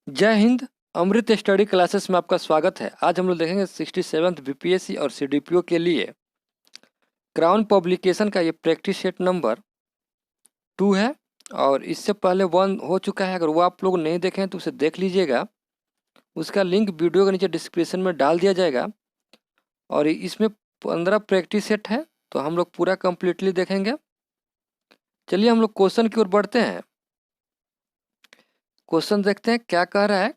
जय हिंद। अमृत study classes में आपका स्वागत है। आज हम लोग देखेंगे 67th बीपीएससी और सीडीपीओ के लिए क्राउन पब्लिकेशन का ये प्रैक्टिस सेट नंबर 2 है और इससे पहले 1 हो चुका है। अगर वो आप लोग नहीं देखें तो उसे देख लीजिएगा। उसका लिंक वीडियो के नीचे डिस्क्रिप्शन में डाल दिया जाएगा और इसमें 15 प्रैक्टिस सेट है, तो हम लोग पूरा कंप्लीटली देखेंगे। चलिए हम लोग क्वेश्चन की ओर बढ़ते हैं। क्वेश्चन देखते हैं क्या कह रहा है।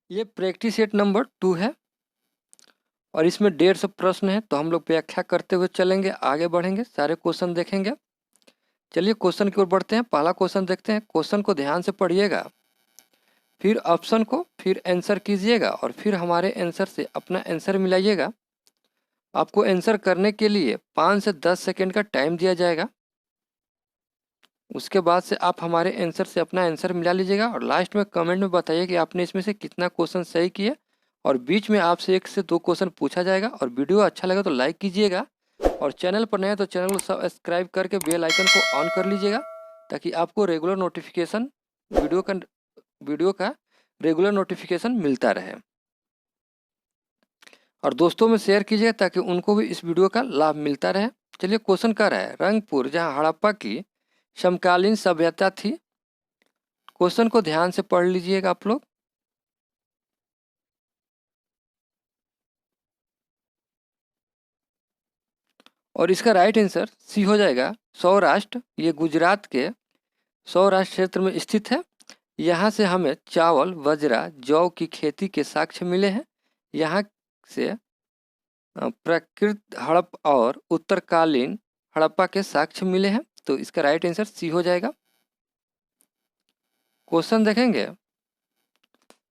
ये प्रैक्टिस सेट नंबर 2 है और इसमें 150 प्रश्न है, तो हम लोग व्याख्या करते हुए चलेंगे, आगे बढ़ेंगे, सारे क्वेश्चन देखेंगे। चलिए क्वेश्चन की ओर बढ़ते हैं। पहला क्वेश्चन देखते हैं। क्वेश्चन को ध्यान से पढ़िएगा, फिर ऑप्शन को, फिर आंसर कीजिएगा और फिर हमारे आंसर से अपना आंसर मिलाइएगा। आपको आंसर करने के लिए 5 से 10 सेकेंड का टाइम दिया जाएगा। उसके बाद से आप हमारे आंसर से अपना आंसर मिला लीजिएगा और लास्ट में कमेंट में बताइए कि आपने इसमें से कितना क्वेश्चन सही किया। और बीच में आपसे 1 से 2 क्वेश्चन पूछा जाएगा। और वीडियो अच्छा लगा तो लाइक कीजिएगा और चैनल पर नए हैं तो चैनल को सब्सक्राइब करके बेल आइकन को ऑन कर लीजिएगा, ताकि आपको रेगुलर नोटिफिकेशन वीडियो का रेगुलर नोटिफिकेशन मिलता रहे। और दोस्तों में शेयर कीजिएगा ताकि उनको भी इस वीडियो का लाभ मिलता रहे। चलिए क्वेश्चन कर रहा है, रंगपुर जहां हड़प्पा की समकालीन सभ्यता थी। क्वेश्चन को ध्यान से पढ़ लीजिएगा आप लोग। और इसका राइट आंसर सी हो जाएगा, सौराष्ट्र। ये गुजरात के सौराष्ट्र क्षेत्र में स्थित है। यहाँ से हमें चावल, बाजरा, जौ की खेती के साक्ष्य मिले हैं। यहाँ से प्राकृत हड़प और उत्तरकालीन हड़प्पा के साक्ष्य मिले हैं, तो इसका राइट आंसर सी हो जाएगा। क्वेश्चन देखेंगे,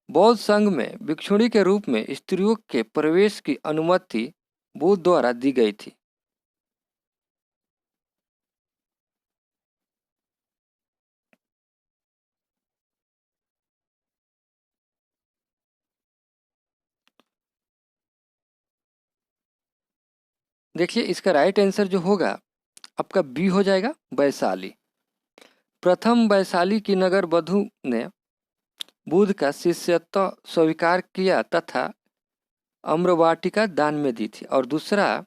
बौद्ध संघ में भिक्षुणी के रूप में स्त्रियों के प्रवेश की अनुमति बुद्ध द्वारा दी गई थी। देखिए इसका राइट आंसर जो होगा आपका बी हो जाएगा, वैशाली। प्रथम वैशाली की नगर वधु ने बुद्ध का शिष्यत्व स्वीकार किया तथा अम्रवाटिका दान में दी थी। और दूसरा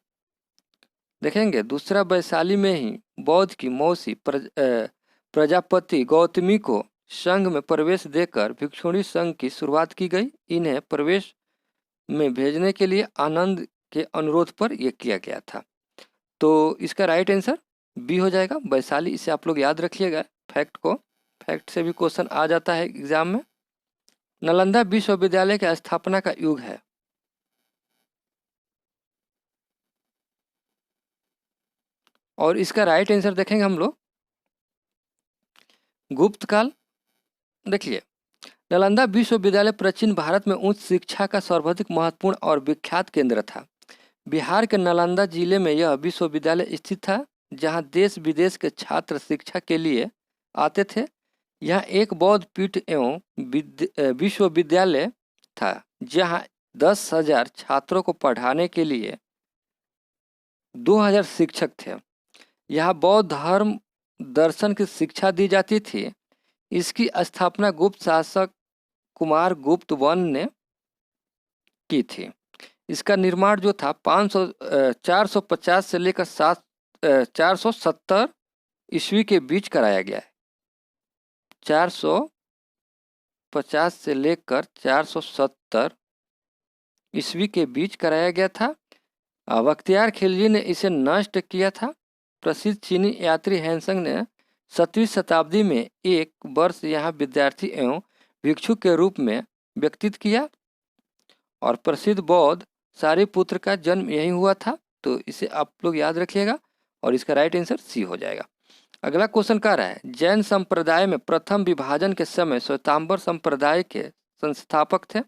देखेंगे, दूसरा वैशाली में ही बौद्ध की मौसी प्रजापति गौतमी को संघ में प्रवेश देकर भिक्षुणी संघ की शुरुआत की गई। इन्हें प्रवेश में भेजने के लिए आनंद के अनुरोध पर यह किया गया था। तो इसका राइट आंसर बी हो जाएगा, वैशाली। इसे आप लोग याद रखिएगा, फैक्ट को, फैक्ट से भी क्वेश्चन आ जाता है एग्जाम में। नालंदा विश्वविद्यालय की स्थापना का युग है। और इसका राइट आंसर देखेंगे हम लोग, गुप्त काल। देखिए नालंदा विश्वविद्यालय प्राचीन भारत में उच्च शिक्षा का सर्वाधिक महत्वपूर्ण और विख्यात केंद्र था। बिहार के नालंदा जिले में यह विश्वविद्यालय स्थित था, जहां देश विदेश के छात्र शिक्षा के लिए आते थे। यह एक बौद्ध पीठ एवं विश्वविद्यालय था, जहां 10,000 छात्रों को पढ़ाने के लिए 2,000 शिक्षक थे। यहाँ बौद्ध धर्म दर्शन की शिक्षा दी जाती थी। इसकी स्थापना गुप्त शासक कुमार गुप्त वन ने की थी। इसका निर्माण जो था 450 से लेकर 470 ईस्वी के बीच कराया गया है। 450 से लेकर 470 ईस्वी के बीच कराया गया था। बख्तियार खिलजी ने इसे नष्ट किया था। प्रसिद्ध चीनी यात्री हैंसंग ने 7वीं शताब्दी में एक वर्ष यहाँ विद्यार्थी एवं भिक्षु के रूप में व्यतीत किया। और प्रसिद्ध बौद्ध सारिपुत्र का जन्म यहीं हुआ था, तो इसे आप लोग याद रखिएगा और इसका राइट आंसर सी हो जाएगा। अगला क्वेश्चन कह रहा है, जैन संप्रदाय में प्रथम विभाजन के समय श्वेतांबर संप्रदाय के संस्थापक थे।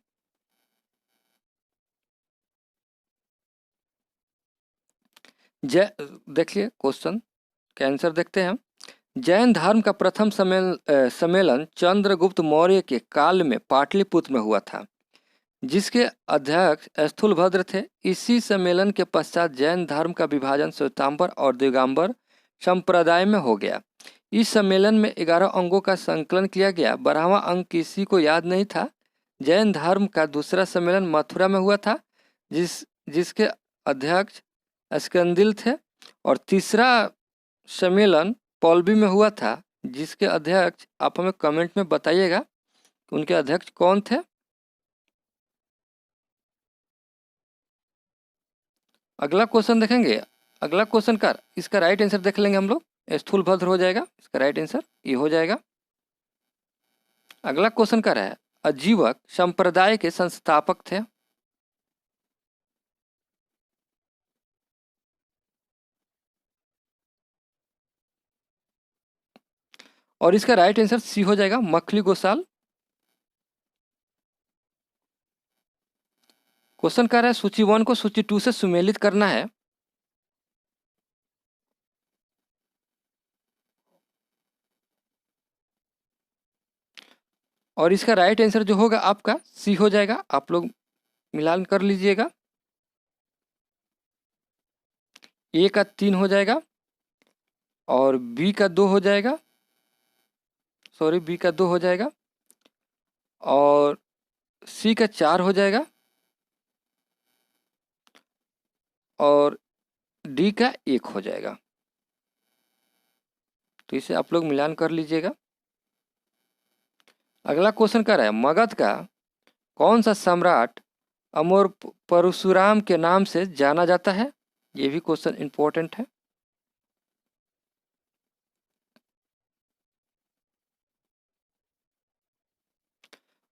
देखिए क्वेश्चन का आंसर देखते हैं। जैन धर्म का प्रथम सम्मेलन चंद्रगुप्त मौर्य के काल में पाटलिपुत्र में हुआ था, जिसके अध्यक्ष स्थूलभद्र थे। इसी सम्मेलन के पश्चात जैन धर्म का विभाजन श्वेतांबर और दिगंबर संप्रदाय में हो गया। इस सम्मेलन में 11 अंगों का संकलन किया गया। 12वां अंग किसी को याद नहीं था। जैन धर्म का दूसरा सम्मेलन मथुरा में हुआ था, जिसके अध्यक्ष स्कंदिल थे, और तीसरा सम्मेलन पौलबी में हुआ था, जिसके अध्यक्ष आप हमें कमेंट में बताइएगा कि उनके अध्यक्ष कौन थे। अगला क्वेश्चन देखेंगे। अगला क्वेश्चन का इसका राइट आंसर देख लेंगे हम लोग। स्थूलभद्र हो जाएगा इसका राइट आंसर, ये हो जाएगा। अगला क्वेश्चन का है अजीवक संप्रदाय के संस्थापक थे। और इसका राइट आंसर सी हो जाएगा, मखली गोसाल। क्वेश्चन कर रहा है सूची 1 को सूची 2 से सुमेलित करना है। और इसका राइट आंसर जो होगा आपका सी हो जाएगा। आप लोग मिलान कर लीजिएगा। ए का 3 हो जाएगा और बी का 2 हो जाएगा, सॉरी बी का 2 हो जाएगा, और सी का 4 हो जाएगा, और डी का 1 हो जाएगा। तो इसे आप लोग मिलान कर लीजिएगा। अगला क्वेश्चन कर रहा है मगध का कौन सा सम्राट अमर परशुराम के नाम से जाना जाता है। ये भी क्वेश्चन इंपॉर्टेंट है।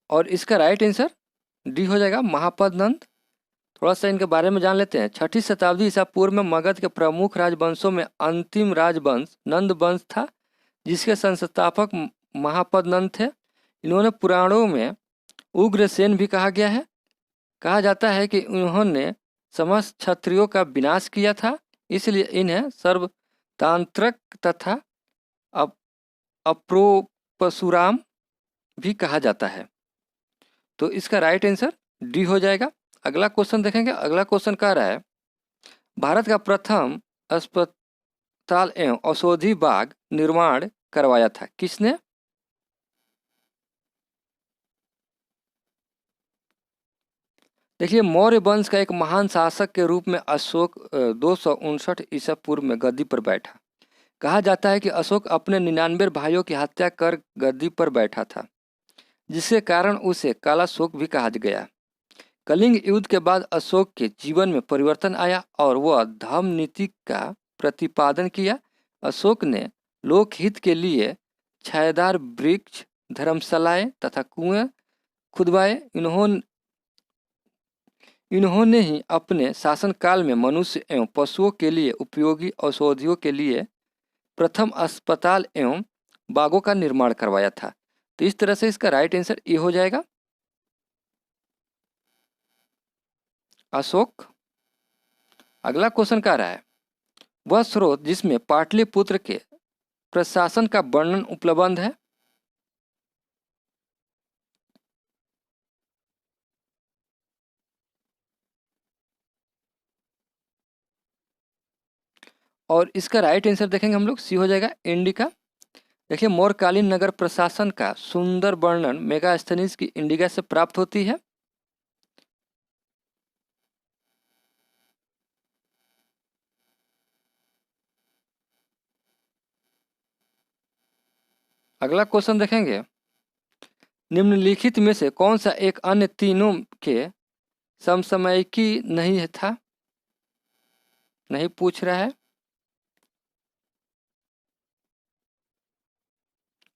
और इसका राइट आंसर डी हो जाएगा, महापद नंद। थोड़ा सा इनके बारे में जान लेते हैं। 6ठी शताब्दी ईसा पूर्व में मगध के प्रमुख राजवंशों में अंतिम राजवंश नंद वंश था, जिसके संस्थापक महापद नंद थे। इन्होंने पुराणों में उग्रसेन भी कहा गया है। कहा जाता है कि उन्होंने समस्त क्षत्रियों का विनाश किया था, इसलिए इन्हें सर्वतांत्रक तथा अप्रोपसुराम भी कहा जाता है। तो इसका राइट आंसर डी हो जाएगा। अगला क्वेश्चन देखेंगे। अगला क्वेश्चन कह रहा है भारत का प्रथम अस्पताल एवं औषधि बाग निर्माण करवाया था किसने। देखिए, मौर्य वंश का एक महान शासक के रूप में अशोक 259 ईसा पूर्व में गद्दी पर बैठा। कहा जाता है कि अशोक अपने 99 भाइयों की हत्या कर गद्दी पर बैठा था, जिसके कारण उसे कालाशोक भी कहा गया। कलिंग युद्ध के बाद अशोक के जीवन में परिवर्तन आया और वह धर्म नीति का प्रतिपादन किया। अशोक ने लोकहित के लिए छायादार वृक्ष, धर्मशालाएं तथा कुएं खुदवाए। इन्होंने ही अपने शासनकाल में मनुष्य एवं पशुओं के लिए उपयोगी औषधियों के लिए प्रथम अस्पताल एवं बागों का निर्माण करवाया था। तो इस तरह से इसका राइट आंसर ये हो जाएगा, अशोक। अगला क्वेश्चन क्या रहा है वह स्रोत जिसमें पाटलिपुत्र के प्रशासन का वर्णन उपलब्ध है। और इसका राइट आंसर देखेंगे हम लोग, सी हो जाएगा, इंडिका। देखिए, मौर्यकालीन नगर प्रशासन का सुंदर वर्णन मेगास्थनीज की इंडिका से प्राप्त होती है। अगला क्वेश्चन देखेंगे निम्नलिखित में से कौन सा एक अन्य तीनों के समसामयिकी नहीं था। नहीं पूछ रहा है।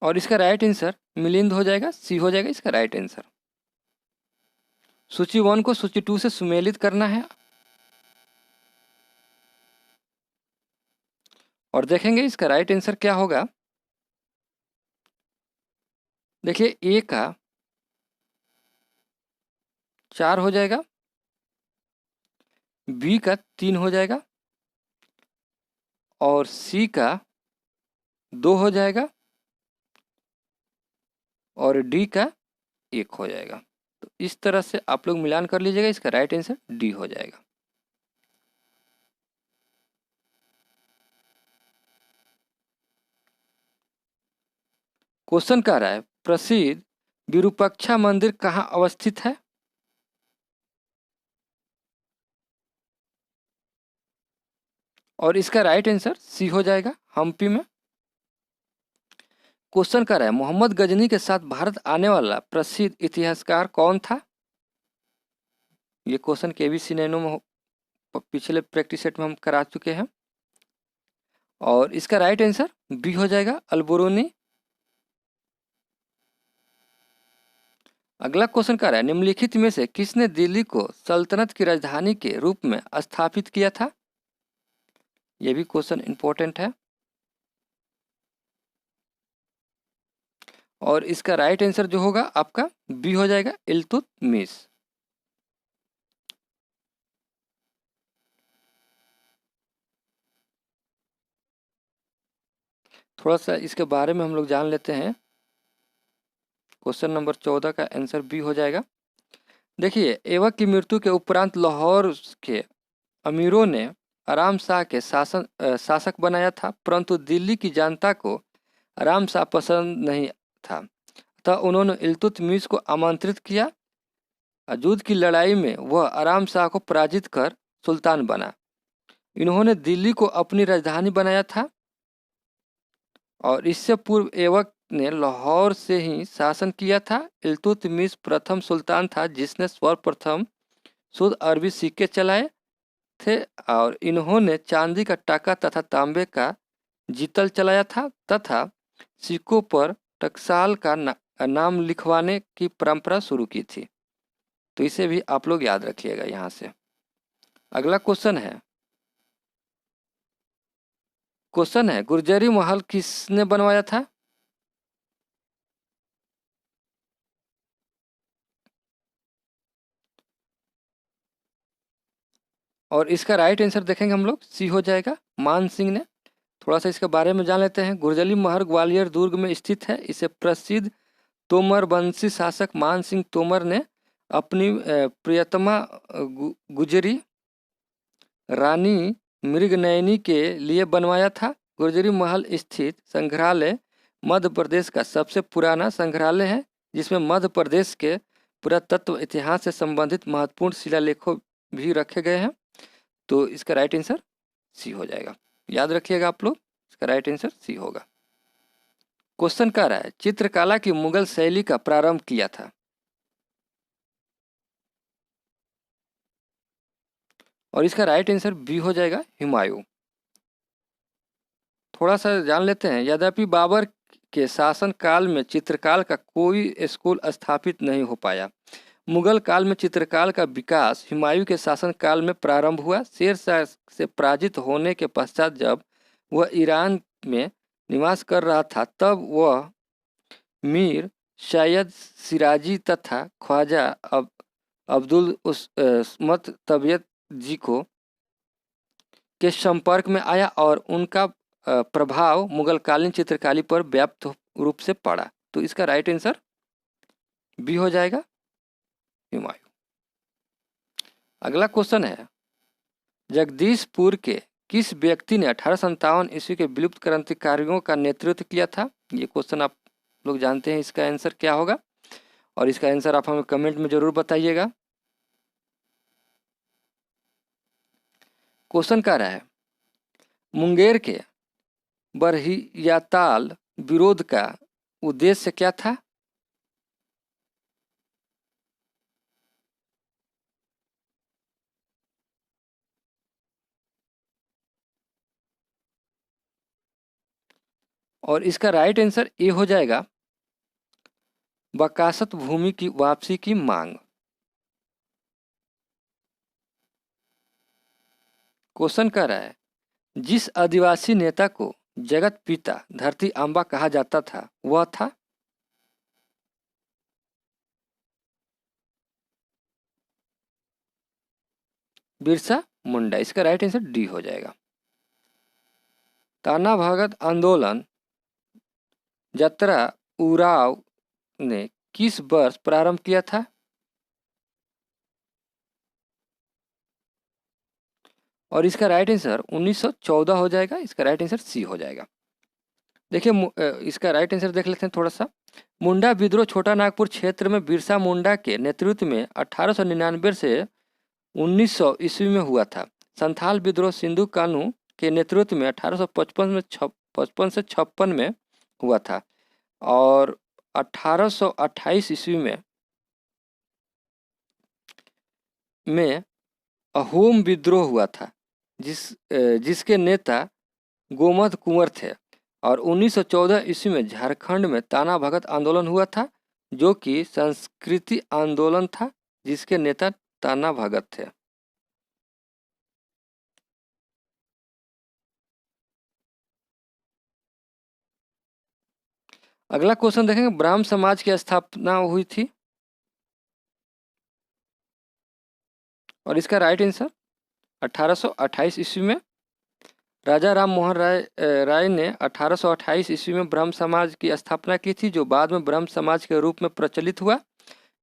और इसका राइट आंसर मिलिंद हो जाएगा, सी हो जाएगा इसका राइट आंसर। सूची 1 को सूची 2 से सुमेलित करना है और देखेंगे इसका राइट आंसर क्या होगा। देखिए, ए का 4 हो जाएगा, बी का 3 हो जाएगा, और सी का 2 हो जाएगा, और डी का 1 हो जाएगा। तो इस तरह से आप लोग मिलान कर लीजिएगा, इसका राइट आंसर डी हो जाएगा। क्वेश्चन कह रहा है प्रसिद्ध विरूपाक्षा मंदिर कहाँ अवस्थित है? और इसका राइट आंसर सी हो जाएगा, हम्पी में। क्वेश्चन कर रहा है मोहम्मद गजनी के साथ भारत आने वाला प्रसिद्ध इतिहासकार कौन था? ये क्वेश्चन केबीसी नैनो में पिछले प्रैक्टिस सेट में हम करा चुके हैं। और इसका राइट आंसर बी हो जाएगा, अलबरूनी। अगला क्वेश्चन कर रहा है निम्नलिखित में से किसने दिल्ली को सल्तनत की राजधानी के रूप में स्थापित किया था? यह भी क्वेश्चन इंपॉर्टेंट है। और इसका राइट आंसर जो होगा आपका बी हो जाएगा, इल्तुतमिश। थोड़ा सा इसके बारे में हम लोग जान लेते हैं। क्वेश्चन नंबर 14 का आंसर बी हो जाएगा। देखिए, ऐबक की मृत्यु के उपरांत लाहौर के अमीरों ने आराम शाह के शासक बनाया था, परंतु दिल्ली की जनता को आराम शाह पसंद नहीं था, अतः उन्होंने इल्तुतमिश को आमंत्रित किया। युद्ध की लड़ाई में वह आराम शाह को पराजित कर सुल्तान बना। इन्होंने दिल्ली को अपनी राजधानी बनाया था और इससे पूर्व ऐबक ने लाहौर से ही शासन किया था। इल्तुतमिश प्रथम सुल्तान था जिसने सर्वप्रथम शुद्ध अरबी सिक्के चलाए थे और इन्होंने चांदी का टाका तथा तांबे का जीतल चलाया था तथा सिक्कों पर टकसाल का नाम लिखवाने की परंपरा शुरू की थी। तो इसे भी आप लोग याद रखिएगा यहाँ से। अगला क्वेश्चन है गुर्जरी महल किसने बनवाया था? और इसका राइट आंसर देखेंगे हम लोग, सी हो जाएगा, मान सिंह ने। थोड़ा सा इसके बारे में जान लेते हैं। गुर्जरी महल ग्वालियर दुर्ग में स्थित है। इसे प्रसिद्ध तोमर वंशी शासक मान सिंह तोमर ने अपनी प्रियतमा गुजरी रानी मृगनयनी के लिए बनवाया था। गुर्जरी महल स्थित संग्रहालय मध्य प्रदेश का सबसे पुराना संग्रहालय है, जिसमें मध्य प्रदेश के पुरातत्व इतिहास से संबंधित महत्वपूर्ण शिलालेखों भी रखे गए हैं। तो इसका राइट आंसर सी हो जाएगा, याद रखिएगा आप लोग, इसका राइट आंसर सी होगा। क्वेश्चन कह रहा है चित्रकला की मुगल शैली का प्रारंभ किया था? और इसका राइट आंसर बी हो जाएगा, हुमायूं। थोड़ा सा जान लेते हैं। यद्यपि बाबर के शासन काल में चित्रकला का कोई स्कूल स्थापित नहीं हो पाया, मुगल काल में चित्रकला का विकास हुमायूं के शासन काल में प्रारंभ हुआ। शेर शाह से पराजित होने के पश्चात जब वह ईरान में निवास कर रहा था, तब वह मीर सैयद सिराजी तथा ख्वाजा अब्दुल उस्मत तबियत जी को के संपर्क में आया और उनका प्रभाव मुगलकालीन चित्रकारी पर व्यापक रूप से पड़ा। तो इसका राइट आंसर बी हो जाएगा, हुमायूं। अगला क्वेश्चन है जगदीशपुर के किस व्यक्ति ने 1857 ईस्वी के विलुप्त क्रांतिकारियों का नेतृत्व किया था? ये क्वेश्चन आप लोग जानते हैं, इसका आंसर क्या होगा? और इसका आंसर आप हमें कमेंट में जरूर बताइएगा। क्वेश्चन कह रहा है मुंगेर के बरहियाताल विरोध का उद्देश्य क्या था? और इसका राइट आंसर ए हो जाएगा, वकासत भूमि की वापसी की मांग। क्वेश्चन कह रहा है जिस आदिवासी नेता को जगत पिता धरती आंबा कहा जाता था वह था? बिरसा मुंडा। इसका राइट आंसर डी हो जाएगा। ताना भगत आंदोलन जतरा उराव ने किस वर्ष प्रारंभ किया था? और इसका राइट आंसर 1914 हो जाएगा। इसका राइट आंसर सी हो जाएगा। देखिए इसका राइट आंसर देख लेते हैं थोड़ा सा। मुंडा विद्रोह छोटा नागपुर क्षेत्र में बिरसा मुंडा के नेतृत्व में 1899 से 1900 ईस्वी में हुआ था। संथाल विद्रोह सिंधु कानू के नेतृत्व में 1855 से 56 में हुआ था। और 1828 ईस्वी में अहोम विद्रोह हुआ था, जिसके नेता गोमद कुंवर थे। और 1914 ईस्वी में झारखंड में ताना भगत आंदोलन हुआ था, जो कि संस्कृति आंदोलन था, जिसके नेता ताना भगत थे। अगला क्वेश्चन देखेंगे, ब्राह्म समाज की स्थापना हुई थी, और इसका राइट आंसर 1828 ईस्वी में राजा राम मोहन राय ने 1828 ईस्वी में ब्रह्म समाज की स्थापना की थी, जो बाद में ब्रह्म समाज के रूप में प्रचलित हुआ।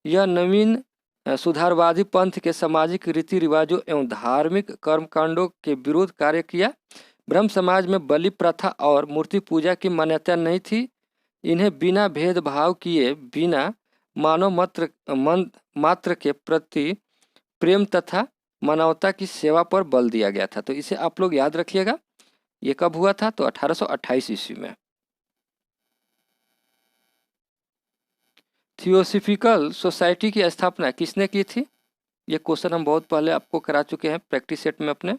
यह नवीन सुधारवादी पंथ के सामाजिक रीति रिवाजों एवं धार्मिक कर्मकांडों के विरोध कार्य किया। ब्रह्म समाज में बलि प्रथा और मूर्ति पूजा की मान्यता नहीं थी। इन्हें बिना भेदभाव किए बिना मानव मात्र के प्रति प्रेम तथा मानवता की सेवा पर बल दिया गया था। तो इसे आप लोग याद रखिएगा। ये कब हुआ था? तो 1828 ईस्वी में। थियोसॉफिकल सोसाइटी की स्थापना किसने की थी? ये क्वेश्चन हम बहुत पहले आपको करा चुके हैं प्रैक्टिस सेट में अपने।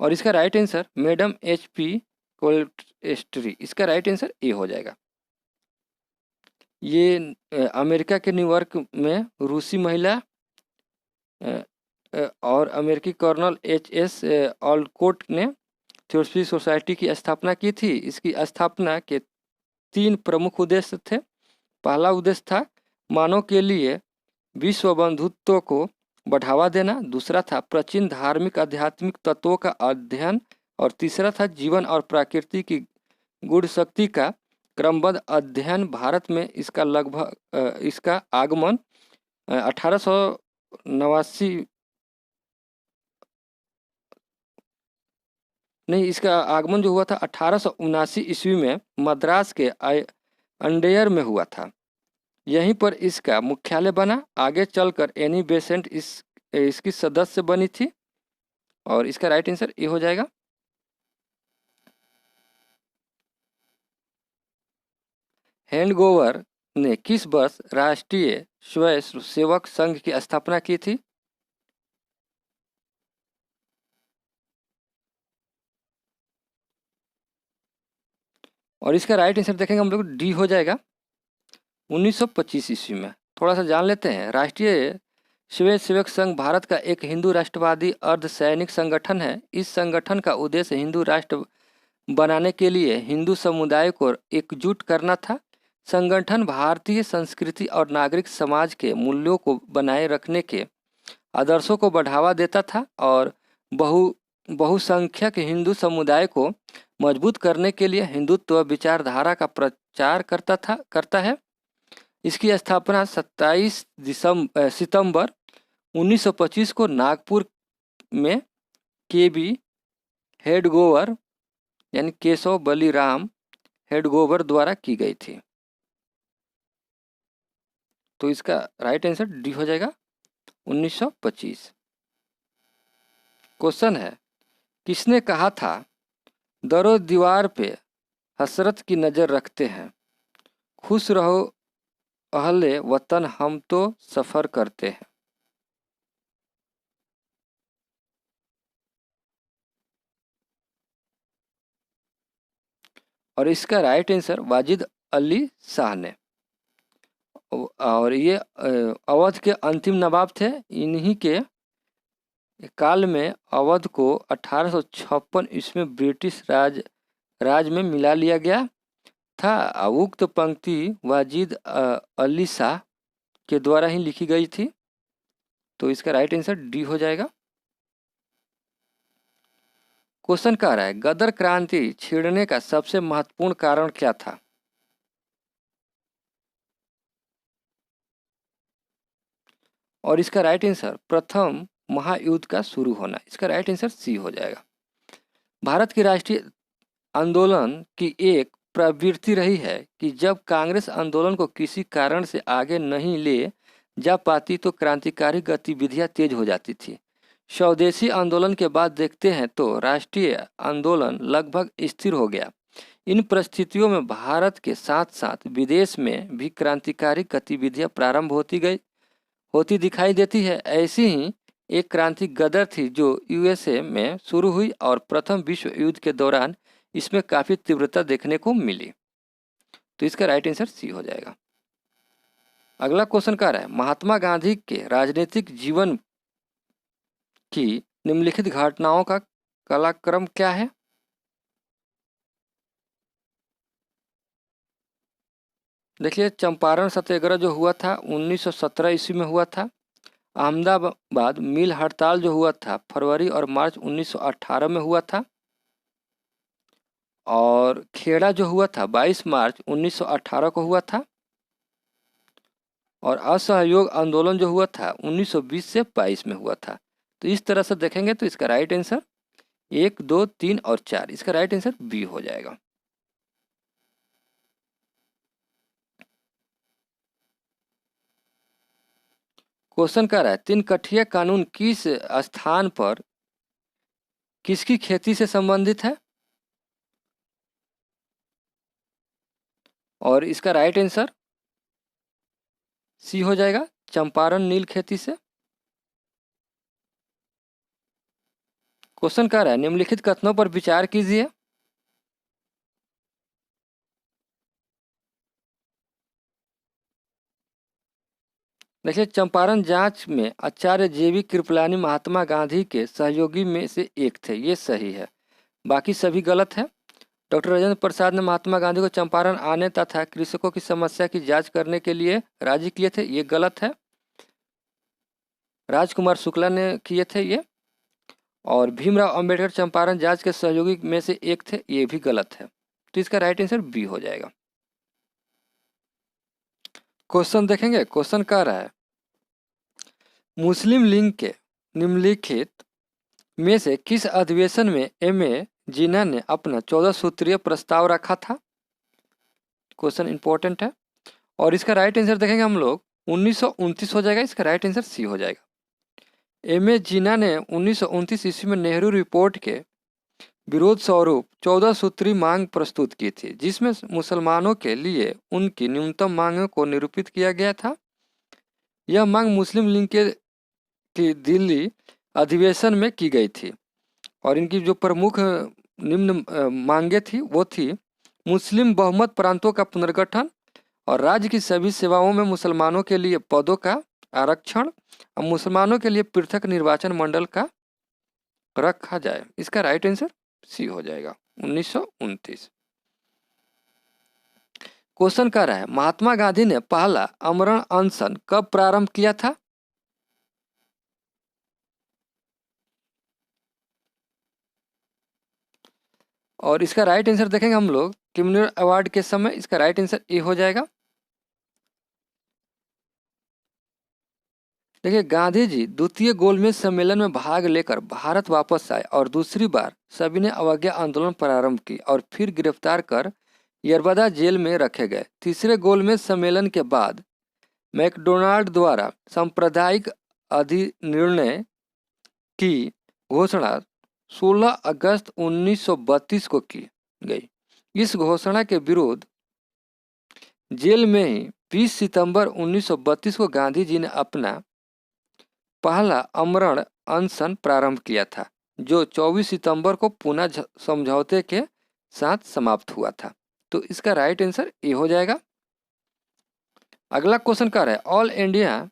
और इसका राइट आंसर मैडम HP कोल्टेस्ट्री, इसका राइट आंसर ए हो जाएगा। ये अमेरिका के न्यूयॉर्क में रूसी महिला और अमेरिकी कर्नल HS ऑलकोट ने थियोसॉफिकल सोसाइटी की स्थापना की थी। इसकी स्थापना के 3 प्रमुख उद्देश्य थे। पहला उद्देश्य था मानव के लिए विश्व बंधुत्व को बढ़ावा देना, दूसरा था प्राचीन धार्मिक आध्यात्मिक तत्वों का अध्ययन, और तीसरा था जीवन और प्रकृति की गूढ़ शक्ति का क्रमबद्ध अध्ययन। भारत में इसका आगमन 1889 नहीं, इसका आगमन जो हुआ था 1879 ईस्वी में मद्रास के अंडेयर में हुआ था। यहीं पर इसका मुख्यालय बना। आगे चलकर एनी बेसेंट इसकी सदस्य बनी थी, और इसका राइट आंसर ये हो जाएगा। हैंडगोवर ने किस वर्ष राष्ट्रीय स्वयं सेवक संघ की स्थापना की थी? और इसका राइट आंसर देखेंगे हम लोग, डी हो जाएगा 1925 ईस्वी में। थोड़ा सा जान लेते हैं। राष्ट्रीय स्वयं सेवक संघ भारत का एक हिंदू राष्ट्रवादी अर्धसैनिक संगठन है। इस संगठन का उद्देश्य हिंदू राष्ट्र बनाने के लिए हिंदू समुदाय को एकजुट करना था। संगठन भारतीय संस्कृति और नागरिक समाज के मूल्यों को बनाए रखने के आदर्शों को बढ़ावा देता था, और बहुसंख्यक हिंदू समुदाय को मजबूत करने के लिए हिंदुत्व विचारधारा का प्रचार करता है। इसकी स्थापना 27 सितंबर 1925 को नागपुर में KB हेडगोवर यानी केशव बलिराम हेडगोवर द्वारा की गई थी। तो इसका राइट आंसर डी हो जाएगा 1925। क्वेश्चन है, किसने कहा था दरो दीवार पे हसरत की नज़र रखते हैं, खुश रहो अहले वतन हम तो सफ़र करते हैं? और इसका राइट आंसर वाजिद अली शाह ने। और ये अवध के अंतिम नवाब थे। इन्हीं के काल में अवध को 1856 ईस्वी में ब्रिटिश राज में मिला लिया गया था। उक्त पंक्ति वाजिद अली शाह के द्वारा ही लिखी गई थी। तो इसका राइट आंसर डी हो जाएगा। क्वेश्चन कह रहा है, गदर क्रांति छिड़ने का सबसे महत्वपूर्ण कारण क्या था? और इसका राइट आंसर प्रथम महायुद्ध का शुरू होना। इसका राइट आंसर सी हो जाएगा। भारत की राष्ट्रीय आंदोलन की एक प्रवृत्ति रही है कि जब कांग्रेस आंदोलन को किसी कारण से आगे नहीं ले जा पाती तो क्रांतिकारी गतिविधियां तेज हो जाती थी। स्वदेशी आंदोलन के बाद देखते हैं तो राष्ट्रीय आंदोलन लगभग स्थिर हो गया। इन परिस्थितियों में भारत के साथ साथ विदेश में भी क्रांतिकारी गतिविधियां प्रारंभ होती दिखाई देती है। ऐसी ही एक क्रांति गदर थी जो यूएसए में शुरू हुई और प्रथम विश्व युद्ध के दौरान इसमें काफ़ी तीव्रता देखने को मिली। तो इसका राइट आंसर सी हो जाएगा। अगला क्वेश्चन क्या रहा है, महात्मा गांधी के राजनीतिक जीवन की निम्नलिखित घटनाओं का कालक्रम क्या है। देखिए, चंपारण सत्याग्रह जो हुआ था 1917 ईस्वी में हुआ था। अहमदाबाद मिल हड़ताल जो हुआ था फरवरी और मार्च 1918 में हुआ था। और खेड़ा जो हुआ था 22 मार्च 1918 को हुआ था। और असहयोग आंदोलन जो हुआ था 1920 से 22 में हुआ था। तो इस तरह से देखेंगे तो इसका राइट आंसर 1, 2, 3 और 4, इसका राइट आंसर बी हो जाएगा। क्वेश्चन क्या रहा है, तीन कठिया कानून किस स्थान पर किसकी खेती से संबंधित है। और इसका राइट आंसर सी हो जाएगा, चंपारण नील खेती से। क्वेश्चन क्या रहा है, निम्नलिखित कथनों पर विचार कीजिए। देखिए, चंपारण जांच में आचार्य जेवी कृपलानी महात्मा गांधी के सहयोगी में से एक थे, ये सही है। बाकी सभी गलत है। डॉक्टर राजेंद्र प्रसाद ने महात्मा गांधी को चंपारण आने तथा कृषकों की समस्या की जांच करने के लिए राजी किए थे, ये गलत है। राजकुमार शुक्ला ने किए थे ये। और भीमराव अंबेडकर चंपारण जांच के सहयोगी में से एक थे, ये भी गलत है। तो इसका राइट आंसर बी हो जाएगा। क्वेश्चन देखेंगे, क्वेश्चन क्या रहा है, मुस्लिम लीग के निम्नलिखित में से किस अधिवेशन में एम.ए. जिन्ना ने अपना 14 सूत्रीय प्रस्ताव रखा था। क्वेश्चन इंपॉर्टेंट है। और इसका राइट आंसर देखेंगे हम लोग 1929 हो जाएगा, इसका राइट आंसर सी हो जाएगा। एम.ए. जिन्ना ने 1929 ईस्वी में नेहरू रिपोर्ट के विरोध स्वरूप 14 सूत्री मांग प्रस्तुत की थी, जिसमें मुसलमानों के लिए उनकी न्यूनतम मांगों को निरूपित किया गया था। यह मांग मुस्लिम लीग की दिल्ली अधिवेशन में की गई थी। और इनकी जो प्रमुख निम्न मांगे थी वो थी मुस्लिम बहुमत प्रांतों का पुनर्गठन और राज्य की सभी सेवाओं में मुसलमानों के लिए पदों का आरक्षण और मुसलमानों के लिए पृथक निर्वाचन मंडल का रखा जाए। इसका राइट आंसर सी हो जाएगा, 1929। क्वेश्चन क्या रहा है, महात्मा गांधी ने पहला आमरण अनशन कब प्रारंभ किया था। और इसका राइट आंसर देखेंगे हम लोग किमनर अवार्ड के समय, इसका राइट आंसर ए हो जाएगा। देखिए, गांधी जी द्वितीय गोलमेज सम्मेलन में भाग लेकर भारत वापस आए और दूसरी बार सभी ने अवज्ञा आंदोलन प्रारंभ की और फिर गिरफ्तार कर यरबदा जेल में रखे गए। तीसरे गोलमेज सम्मेलन के बाद मैकडोनाल्ड द्वारा सांप्रदायिक अधिनिर्णय की घोषणा 16 अगस्त 1932 को की गई। इस घोषणा के विरोध जेल में ही 20 सितंबर 1932 को गांधी जी ने अपना पहला आमरण अनशन प्रारंभ किया था, जो 24 सितंबर को पुनः समझौते के साथ समाप्त हुआ था। तो इसका राइट आंसर ए हो जाएगा। अगला क्वेश्चन क्या है, all India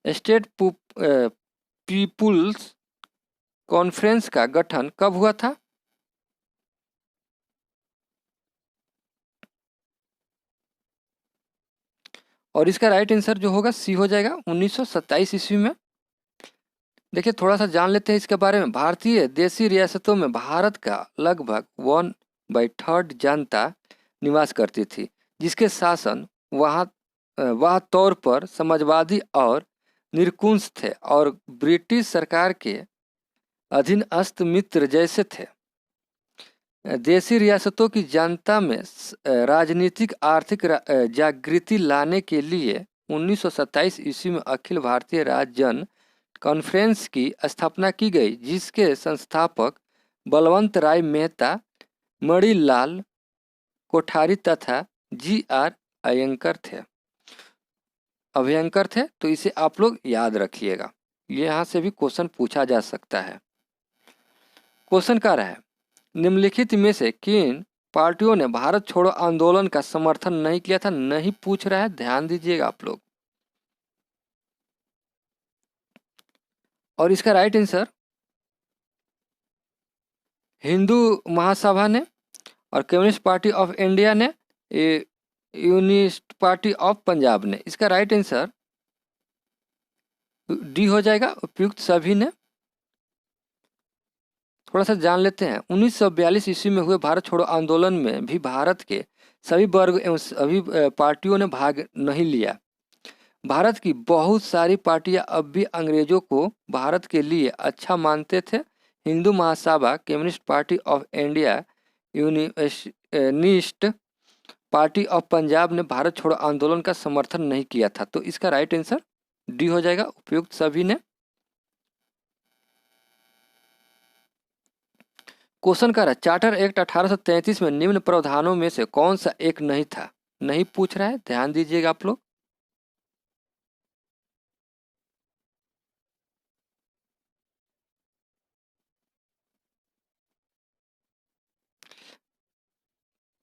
state people's conference का गठन कब हुआ था। और इसका राइट आंसर जो होगा सी हो जाएगा, 1927 ईस्वी में। देखिए, थोड़ा सा जान लेते हैं इसके बारे में। भारतीय देशी रियासतों में भारत का लगभग 1/3 जनता निवास करती थी, जिसके शासन वह तौर पर समाजवादी और निरंकुश थे और ब्रिटिश सरकार के अधीनस्थ मित्र जैसे थे। देशी रियासतों की जनता में राजनीतिक आर्थिक जागृति लाने के लिए 1927 ईस्वी में अखिल भारतीय राज्य जन कॉन्फ्रेंस की स्थापना की गई, जिसके संस्थापक बलवंत राय मेहता, मणिलाल कोठारी तथा जी.आर. अभयंकर थे। तो इसे आप लोग याद रखिएगा, ये यहाँ से भी क्वेश्चन पूछा जा सकता है। क्वेश्चन क्या रहा है, निम्नलिखित में से किन पार्टियों ने भारत छोड़ो आंदोलन का समर्थन नहीं किया था? नहीं पूछ रहा है, ध्यान दीजिएगा आप लोग। और इसका राइट आंसर हिंदू महासभा ने, और कम्युनिस्ट पार्टी ऑफ इंडिया ने, यूनिस्ट पार्टी ऑफ पंजाब ने। इसका राइट आंसर डी हो जाएगा, उपयुक्त सभी ने। थोड़ा सा जान लेते हैं। 1942 ईस्वी में हुए भारत छोड़ो आंदोलन में भी भारत के सभी वर्ग एवं सभी पार्टियों ने भाग नहीं लिया। भारत की बहुत सारी पार्टियां अब भी अंग्रेजों को भारत के लिए अच्छा मानते थे। Hindu Mahasabha, communist party of India, unionist party of Punjab ने भारत छोड़ो आंदोलन का समर्थन नहीं किया था। तो इसका राइट आंसर डी हो जाएगा, उपयुक्त सभी ने। क्वेश्चन कर रहा है, चार्टर एक्ट 1833 में निम्न प्रावधानों में से कौन सा एक नहीं था? नहीं पूछ रहा है, ध्यान दीजिएगा आप लोग।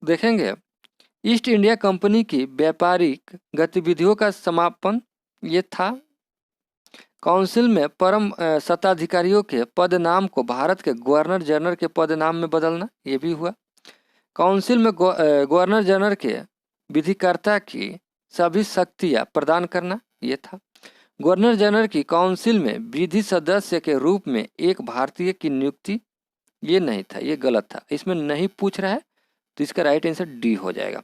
देखेंगे, ईस्ट इंडिया कंपनी की व्यापारिक गतिविधियों का समापन ये था। काउंसिल में परम सत्ताधिकारियों के पद नाम को भारत के गवर्नर जनरल के पद नाम में बदलना, ये भी हुआ। काउंसिल में गवर्नर जनरल के विधिकर्ता की सभी शक्तियां प्रदान करना, ये था। गवर्नर जनरल की काउंसिल में विधि सदस्य के रूप में एक भारतीय की नियुक्ति, ये नहीं था, ये गलत था, इसमें नहीं पूछ रहा है। तो इसका राइट आंसर डी हो जाएगा।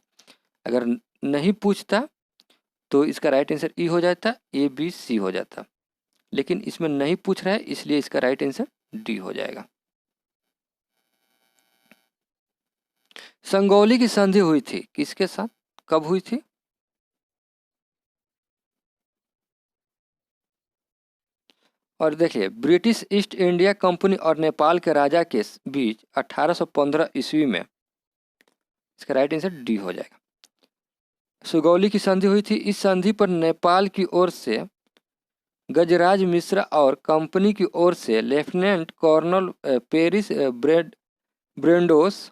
अगर नहीं पूछता तो इसका राइट आंसर ई हो जाता, ए बी सी हो जाता, लेकिन इसमें नहीं पूछ रहा है, इसलिए इसका राइट आंसर डी हो जाएगा। संगौली की संधि हुई थी किसके साथ, कब हुई थी? और देखिए, ब्रिटिश ईस्ट इंडिया कंपनी और नेपाल के राजा के बीच 1815 ईस्वी में। इसका राइट आंसर डी हो जाएगा। सुगौली की संधि हुई थी। इस संधि पर नेपाल की ओर से गजराज मिश्रा और कंपनी की ओर से लेफ्टिनेंट कर्नल पेरिस ब्रेंडोस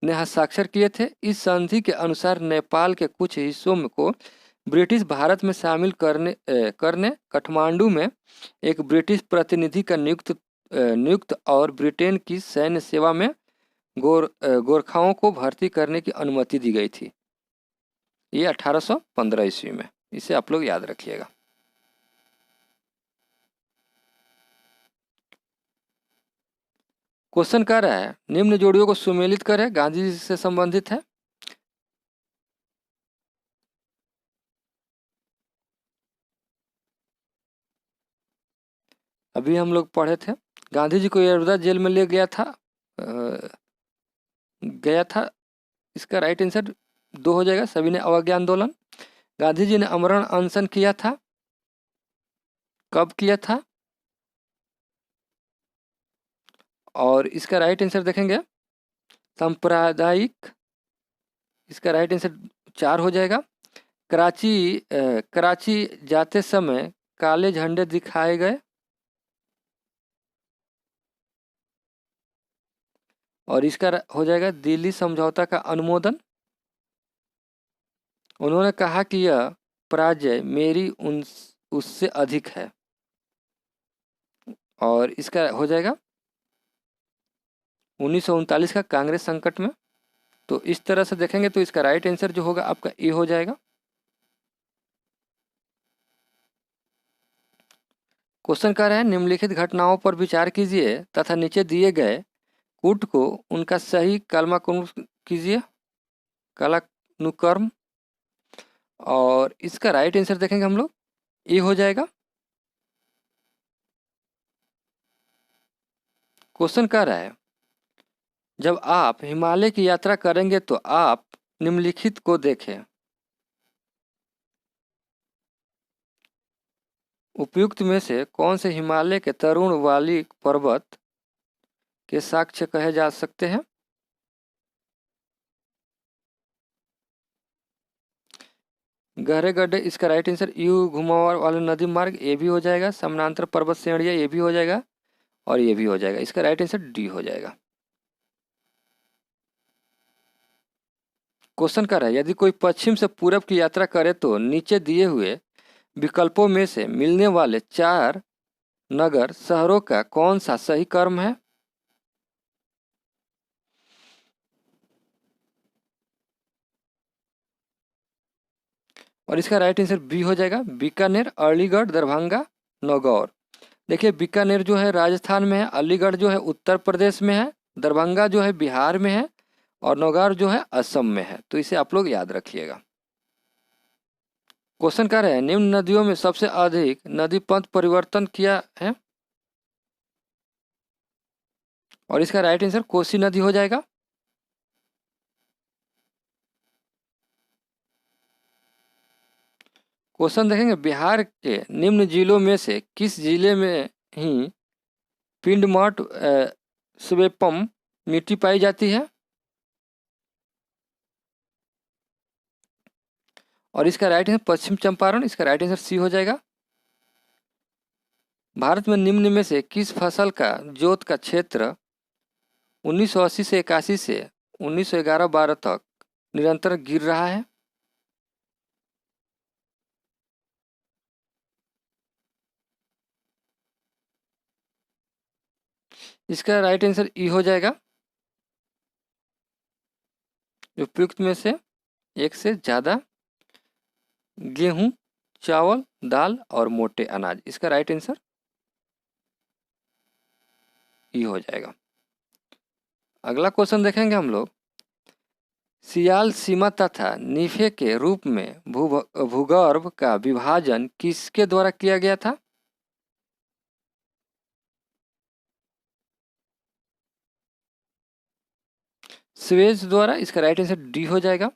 ने हस्ताक्षर किए थे। इस संधि के अनुसार नेपाल के कुछ हिस्सों को ब्रिटिश भारत में शामिल करने काठमांडू में एक ब्रिटिश प्रतिनिधि का नियुक्त और ब्रिटेन की सैन्य सेवा में गोरखाओं को भर्ती करने की अनुमति दी गई थी। ये 1815 ईस्वी में, इसे आप लोग याद रखिएगा। क्वेश्चन कर रहा है, निम्न जोड़ियों को सुमेलित करें, गांधी जी से संबंधित है। अभी हम लोग पढ़े थे, गांधी जी को यशोदा जेल में ले गया था। इसका राइट आंसर दो हो जाएगा, सभी ने अवज्ञा आंदोलन। गांधी जी ने आमरण अनशन किया था, कब किया था? और इसका राइट आंसर देखेंगे, सांप्रदायिक। इसका राइट आंसर 4 हो जाएगा। कराची जाते समय काले झंडे दिखाए गए। और इसका हो जाएगा दिल्ली समझौता का अनुमोदन। उन्होंने कहा कि यह पराजय मेरी उससे अधिक है। और इसका हो जाएगा 1939 का कांग्रेस संकट में। तो इस तरह से देखेंगे तो इसका राइट आंसर जो होगा आपका ए हो जाएगा। क्वेश्चन कह रहे हैं, निम्नलिखित घटनाओं पर विचार कीजिए तथा नीचे दिए गए कूट को उनका सही कालानुक्रम कीजिए, कालानुक्रम। और इसका राइट आंसर देखेंगे हम लोग, ए हो जाएगा। क्वेश्चन कह रहा है, जब आप हिमालय की यात्रा करेंगे तो आप निम्नलिखित को देखें। उपयुक्त में से कौन से हिमालय के तरुण वाली पर्वत के साक्ष्य कहे जा सकते हैं? गहरे गड्ढे, इसका राइट आंसर यू घुमावदार वाले नदी मार्ग, ये भी हो जाएगा। समानांतर पर्वत श्रेणियां, ये भी हो जाएगा और ये भी हो जाएगा। इसका राइट आंसर डी हो जाएगा। क्वेश्चन कर रहा है, यदि कोई पश्चिम से पूरब की यात्रा करे तो नीचे दिए हुए विकल्पों में से मिलने वाले 4 नगर शहरों का कौन सा सही क्रम है? और इसका राइट आंसर बी हो जाएगा, बीकानेर, अलीगढ़, दरभंगा, नागौर। देखिए बीकानेर जो है राजस्थान में है, अलीगढ़ जो है उत्तर प्रदेश में है, दरभंगा जो है बिहार में है और नागौर जो है असम में है। तो इसे आप लोग याद रखिएगा। क्वेश्चन कर रहे हैं, निम्न नदियों में सबसे अधिक नदी पथ परिवर्तन किया है? और इसका राइट आंसर कोसी नदी हो जाएगा। क्वेश्चन देखेंगे, बिहार के निम्न जिलों में से किस जिले में ही पिंडमठ स्वेपम मिट्टी पाई जाती है? और इसका राइट आंसर पश्चिम चंपारण, इसका राइट आंसर सी हो जाएगा। भारत में निम्न में से किस फसल का जोत का क्षेत्र 1980 से 81 से 1911-12 तक निरंतर गिर रहा है? इसका राइट आंसर ई हो जाएगा। उपयुक्त में से एक से ज़्यादा गेहूं, चावल, दाल और मोटे अनाज। इसका राइट आंसर ई हो जाएगा। अगला क्वेश्चन देखेंगे हम लोग, सियाल सीमा तथा नीफे के रूप में भूगर्भ का विभाजन किसके द्वारा किया गया था? स्वेज द्वारा। इसका राइट आंसर डी हो जाएगा।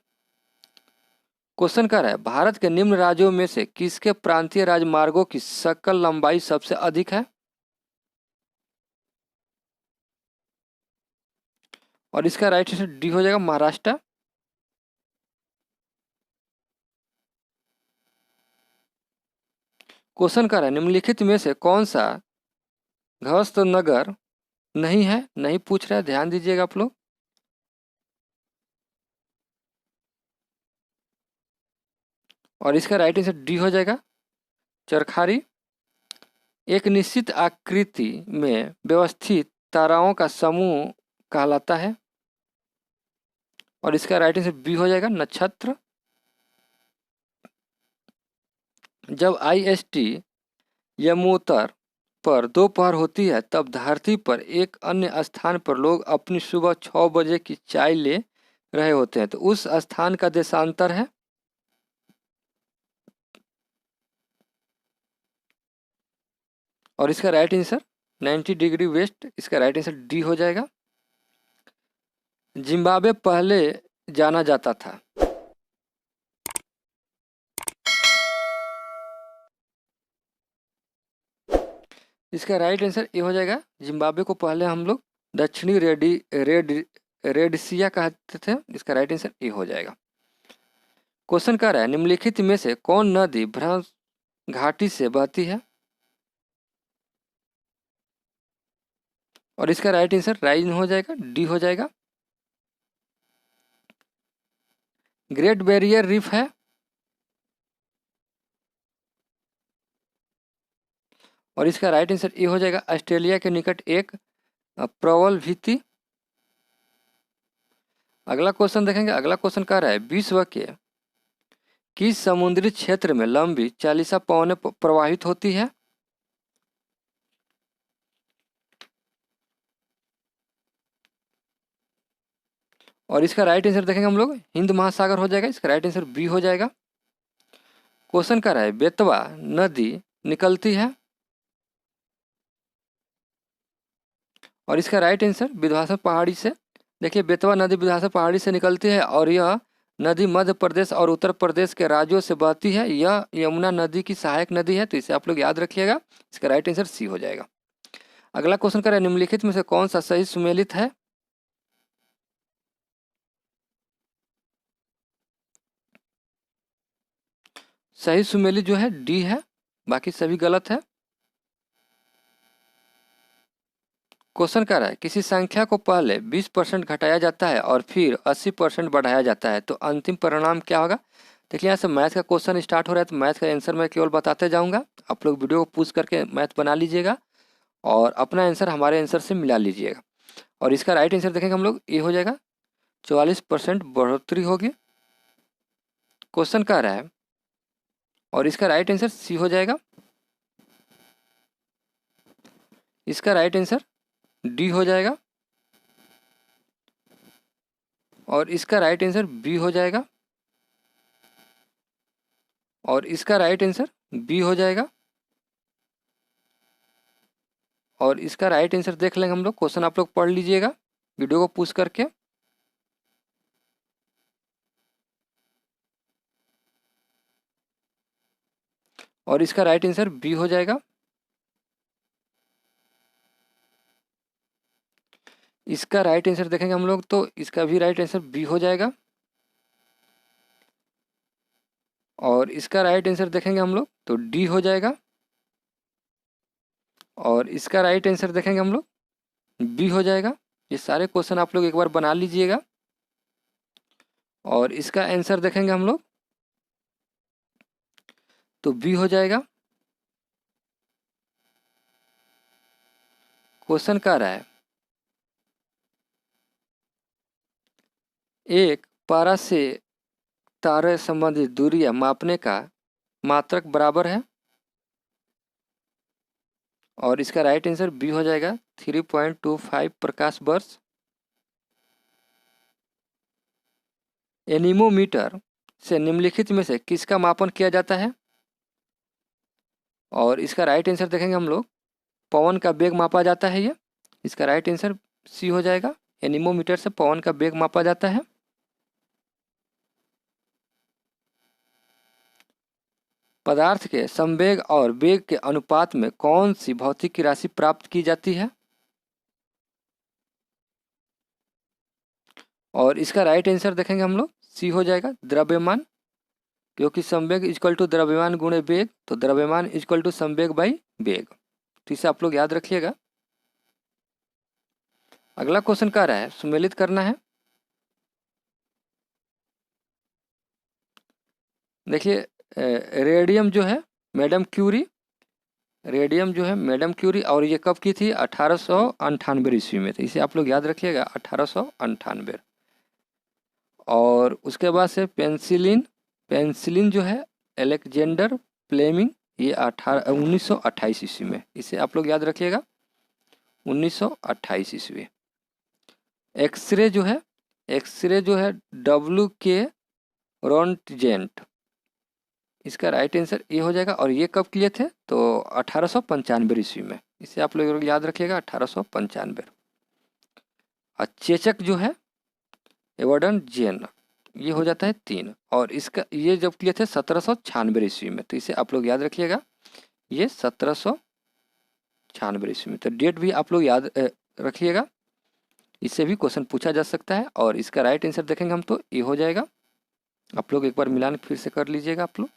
क्वेश्चन कर रहा है, भारत के निम्न राज्यों में से किसके प्रांतीय राजमार्गों की सकल लंबाई सबसे अधिक है? और इसका राइट आंसर डी हो जाएगा, महाराष्ट्र। क्वेश्चन कर रहा है, निम्नलिखित में से कौन सा गृहस्थ नगर नहीं है? नहीं पूछ रहा है, ध्यान दीजिएगा आप लोग। और इसका राइट आंसर डी हो जाएगा, चरखारी। एक निश्चित आकृति में व्यवस्थित ताराओं का समूह कहलाता है। और इसका राइट आंसर बी हो जाएगा, नक्षत्र। जब IST यमोत्तर पर दोपहर होती है तब धरती पर एक अन्य स्थान पर लोग अपनी सुबह 6 बजे की चाय ले रहे होते हैं, तो उस स्थान का देशांतर है? और इसका राइट आंसर 90 डिग्री वेस्ट। इसका राइट आंसर डी हो जाएगा, जिम्बाब्वे पहले जाना जाता था। इसका राइट आंसर ए हो जाएगा, जिम्बाब्वे को पहले हम लोग दक्षिणी रेडसिया कहते थे। इसका राइट आंसर ए हो जाएगा। क्वेश्चन कर रहा है, निम्नलिखित में से कौन नदी भ्रंश घाटी से बहती है? और इसका राइट आंसर राइन हो जाएगा, डी हो जाएगा। ग्रेट बैरियर रीफ है। और इसका राइट आंसर ए हो जाएगा, ऑस्ट्रेलिया के निकट एक प्रबल भित्ति। अगला क्वेश्चन देखेंगे। अगला क्वेश्चन कह रहा है, विश्व के किस समुद्री क्षेत्र में लंबी चालीसा पवनें प्रवाहित होती है? और इसका राइट आंसर देखेंगे हम लोग, हिंद महासागर हो जाएगा। इसका राइट आंसर बी हो जाएगा। क्वेश्चन कर रहा है, बेतवा नदी निकलती है। और इसका राइट आंसर विंध्याचल पहाड़ी से देखिए बेतवा नदी विंध्याचल पहाड़ी से निकलती है और यह नदी मध्य प्रदेश और उत्तर प्रदेश के राज्यों से बहती है। यह यमुना नदी की सहायक नदी है, तो इसे आप लोग याद रखिएगा। इसका राइट आंसर सी हो जाएगा। अगला क्वेश्चन करें, निम्नलिखित में से कौन सा सही सुमेलित है? सही सुमेलित जो है डी है, बाकी सभी गलत है। क्वेश्चन कर रहा है, किसी संख्या को पहले 20% घटाया जाता है और फिर 80% बढ़ाया जाता है, तो अंतिम परिणाम क्या होगा? देखिए यहाँ से मैथ का क्वेश्चन स्टार्ट हो रहा है, तो मैथ का आंसर मैं केवल बताते जाऊंगा। आप लोग वीडियो को पूछ करके मैथ बना लीजिएगा और अपना आंसर हमारे आंसर से मिला लीजिएगा। और इसका राइट आंसर देखेंगे हम लोग, ये हो जाएगा 44% बढ़ोतरी होगी। क्वेश्चन कह रहा है, और इसका राइट आंसर सी हो जाएगा। इसका राइट आंसर डी हो जाएगा और इसका राइट आंसर बी हो जाएगा और इसका राइट आंसर बी हो जाएगा और इसका राइट आंसर देख लेंगे हम लोग। क्वेश्चन आप लोग पढ़ लीजिएगा वीडियो को पूछ करके। और इसका राइट आंसर बी हो जाएगा। इसका राइट आंसर देखेंगे हम लोग, तो इसका भी राइट आंसर बी हो जाएगा। और इसका राइट आंसर देखेंगे हम लोग तो डी हो जाएगा। और इसका राइट आंसर देखेंगे हम लोग बी हो जाएगा। ये सारे क्वेश्चन आप लोग एक बार बना लीजिएगा। और इसका आंसर देखेंगे हम लोग तो बी हो जाएगा। क्वेश्चन कह रहा है, एक पारा से तारे संबंधित दूरियां मापने का मात्रक बराबर है। और इसका राइट आंसर बी हो जाएगा 3.25 प्रकाश वर्ष। एनीमोमीटर से निम्नलिखित में से किसका मापन किया जाता है? और इसका राइट आंसर देखेंगे हम लोग, पवन का वेग मापा जाता है ये। इसका राइट आंसर सी हो जाएगा। एनीमोमीटर से पवन का वेग मापा जाता है। पदार्थ के संवेग और वेग के अनुपात में कौन सी भौतिक राशि प्राप्त की जाती है? और इसका राइट आंसर देखेंगे हम लोग, सी हो जाएगा द्रव्यमान। क्योंकि संवेग इक्वल टू द्रव्यमान गुणे वेग, तो द्रव्यमान इक्वल टू संवेग बाई वेग। तो इसे आप लोग याद रखिएगा। अगला क्वेश्चन कह रहा है, सुमेलित करना है। देखिए रेडियम जो है मैडम क्यूरी, रेडियम जो है मैडम क्यूरी, और ये कब की थी? 1898 ईस्वी में। तो इसे आप लोग याद रखिएगा 1898। और उसके बाद से पेंसिलिन, पेंसिलिन जो है अलेक्जेंडर फ्लेमिंग, ये 1928 ईस्वी में। इसे आप लोग याद रखिएगा 1928 ईस्वी। एक्सरे जो है, एक्सरे जो है WK रोन्टजेंट। इसका राइट आंसर ये हो जाएगा। और ये कब किए थे? तो 1895 ईस्वी में। इसे आप लोग याद रखिएगा 1895। और चेचक जो है एवर्डन जेन, ये हो जाता है 3। और इसका ये जब किए थे 1796 ईस्वी में। तो इसे आप लोग याद रखिएगा, ये 1796 ईस्वी में। तो डेट भी आप लोग याद रखिएगा, इससे भी क्वेश्चन पूछा जा सकता है। और इसका राइट आंसर देखेंगे हम तो ये हो जाएगा। आप लोग एक बार मिलान फिर से कर लीजिएगा आप लोग।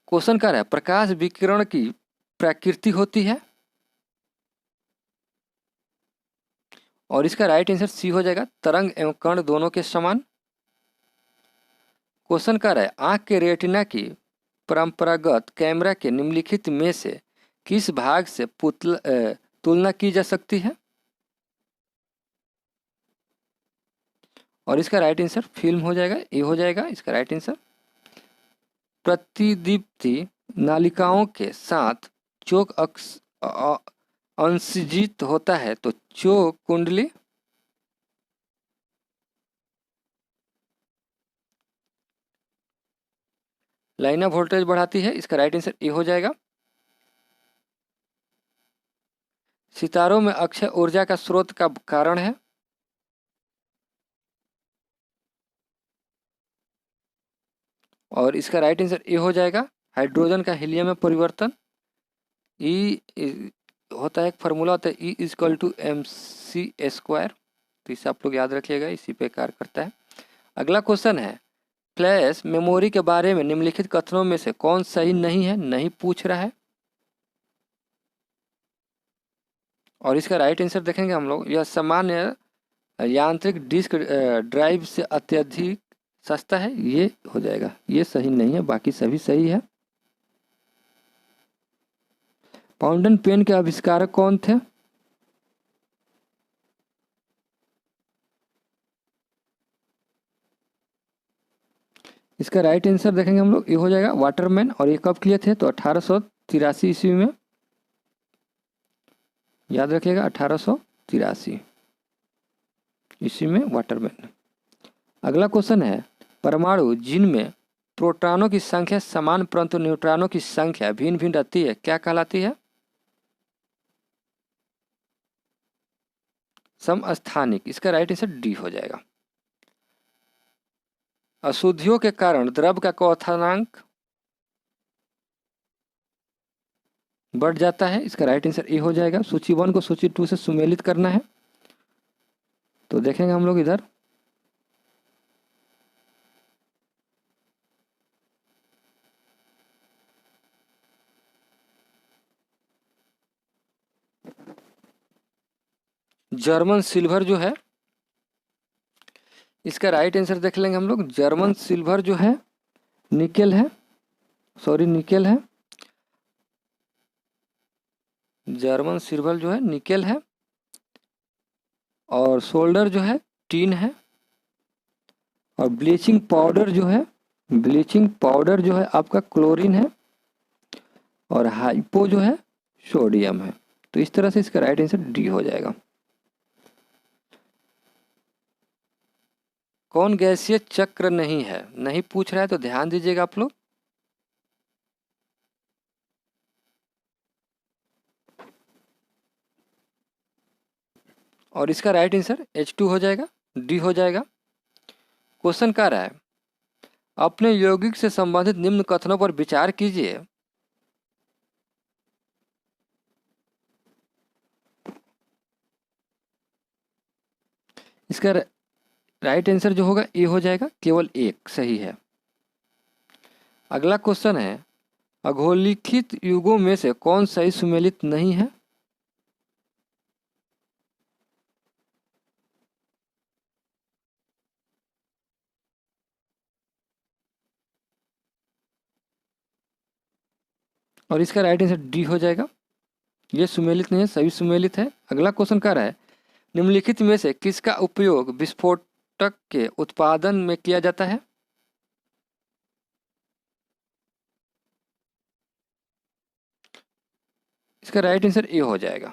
क्वेश्चन क्या है, प्रकाश विकिरण की प्रकृति होती है। और इसका राइट आंसर सी हो जाएगा, तरंग एवं कण दोनों के समान। क्वेश्चन क्या है, आंख के रेटिना की परंपरागत कैमरा के निम्नलिखित में से किस भाग से तुलना की जा सकती है? और इसका राइट आंसर फिल्म हो जाएगा, ये हो जाएगा इसका राइट आंसर। प्रतिदीप्ति नालिकाओं के साथ चोक अंशजीत होता है, तो चोक कुंडली। लाइन ऑफ वोल्टेज बढ़ाती है। इसका राइट आंसर ये हो जाएगा। सितारों में अक्षय ऊर्जा का स्रोत का कारण है। और इसका राइट आंसर ए हो जाएगा, हाइड्रोजन का हीलियम में परिवर्तन। ई होता है, एक फार्मूला होता है ई इजक्वल टू mc²। तो इसे आप लोग याद रखिएगा, इसी पे कार्य करता है। अगला क्वेश्चन है, फ्लैश मेमोरी के बारे में निम्नलिखित कथनों में से कौन सही नहीं है, नहीं पूछ रहा है। और इसका राइट आंसर देखेंगे हम लोग, यह सामान्य यांत्रिक डिस्क ड्राइव से अत्यधिक सस्ता है, ये हो जाएगा। ये सही नहीं है, बाकी सभी सही है। फाउंटेन पेन के आविष्कारक कौन थे? इसका राइट आंसर देखेंगे हम लोग, ये हो जाएगा वाटरमैन। और ये कब किए थे? तो 1883 ईस्वी में, याद रखिएगा 1883 ईस्वी में वाटरमैन। अगला क्वेश्चन है, परमाणु जिनमें प्रोटॉनों की संख्या समान परंतु न्यूट्रॉनों की संख्या भिन्न भिन्न रहती है, क्या कहलाती है? समस्थानिक। इसका राइट आंसर डी हो जाएगा। अशुद्धियों के कारण द्रव का क्वथनांक बढ़ जाता है, इसका राइट आंसर ए हो जाएगा। सूची 1 को सूची 2 से सुमेलित करना है, तो देखेंगे हम लोग इधर। जर्मन सिल्वर जो है, इसका राइट आंसर देख लेंगे हम लोग। जर्मन सिल्वर जो है निकेल है, सॉरी निकेल है। जर्मन सिल्वर जो है निकेल है। और सोल्डर जो है टीन है। और ब्लीचिंग पाउडर जो है, ब्लीचिंग पाउडर जो है आपका क्लोरीन है। और हाइपो जो है सोडियम है। तो इस तरह से इसका राइट आंसर डी हो जाएगा। कौन गैसीय चक्र नहीं है, नहीं पूछ रहा है, तो ध्यान दीजिएगा आप लोग। और इसका राइट आंसर H2 हो जाएगा, डी हो जाएगा। क्वेश्चन क्या रहा है, अपने यौगिक से संबंधित निम्न कथनों पर विचार कीजिए। इसका राइट आंसर जो होगा ए हो जाएगा, केवल एक सही है। अगला क्वेश्चन है, अधोलिखित युगों में से कौन सही सुमेलित नहीं है? और इसका राइट आंसर डी हो जाएगा, ये सुमेलित नहीं है, सभी सुमेलित है। अगला क्वेश्चन क्या रहा है, निम्नलिखित में से किसका उपयोग विस्फोटक के उत्पादन में किया जाता है? इसका राइट आंसर ए हो जाएगा।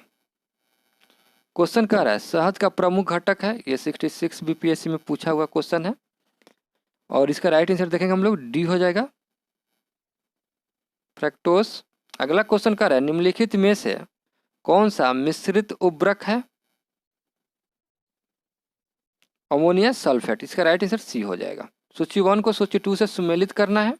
क्वेश्चन क्या रहा है, शहद का प्रमुख घटक है, ये 66 बीपीएससी में पूछा हुआ क्वेश्चन है। और इसका राइट आंसर देखेंगे हम लोग, डी हो जाएगा, फ्रक्टोज। अगला क्वेश्चन क्या रहा है, निम्नलिखित में से कौन सा मिश्रित उर्वरक है? Ammonia sulphate. इसका राइट आंसर सी हो जाएगा। सूची 1 को सूची 2 से सुमेलित करना है।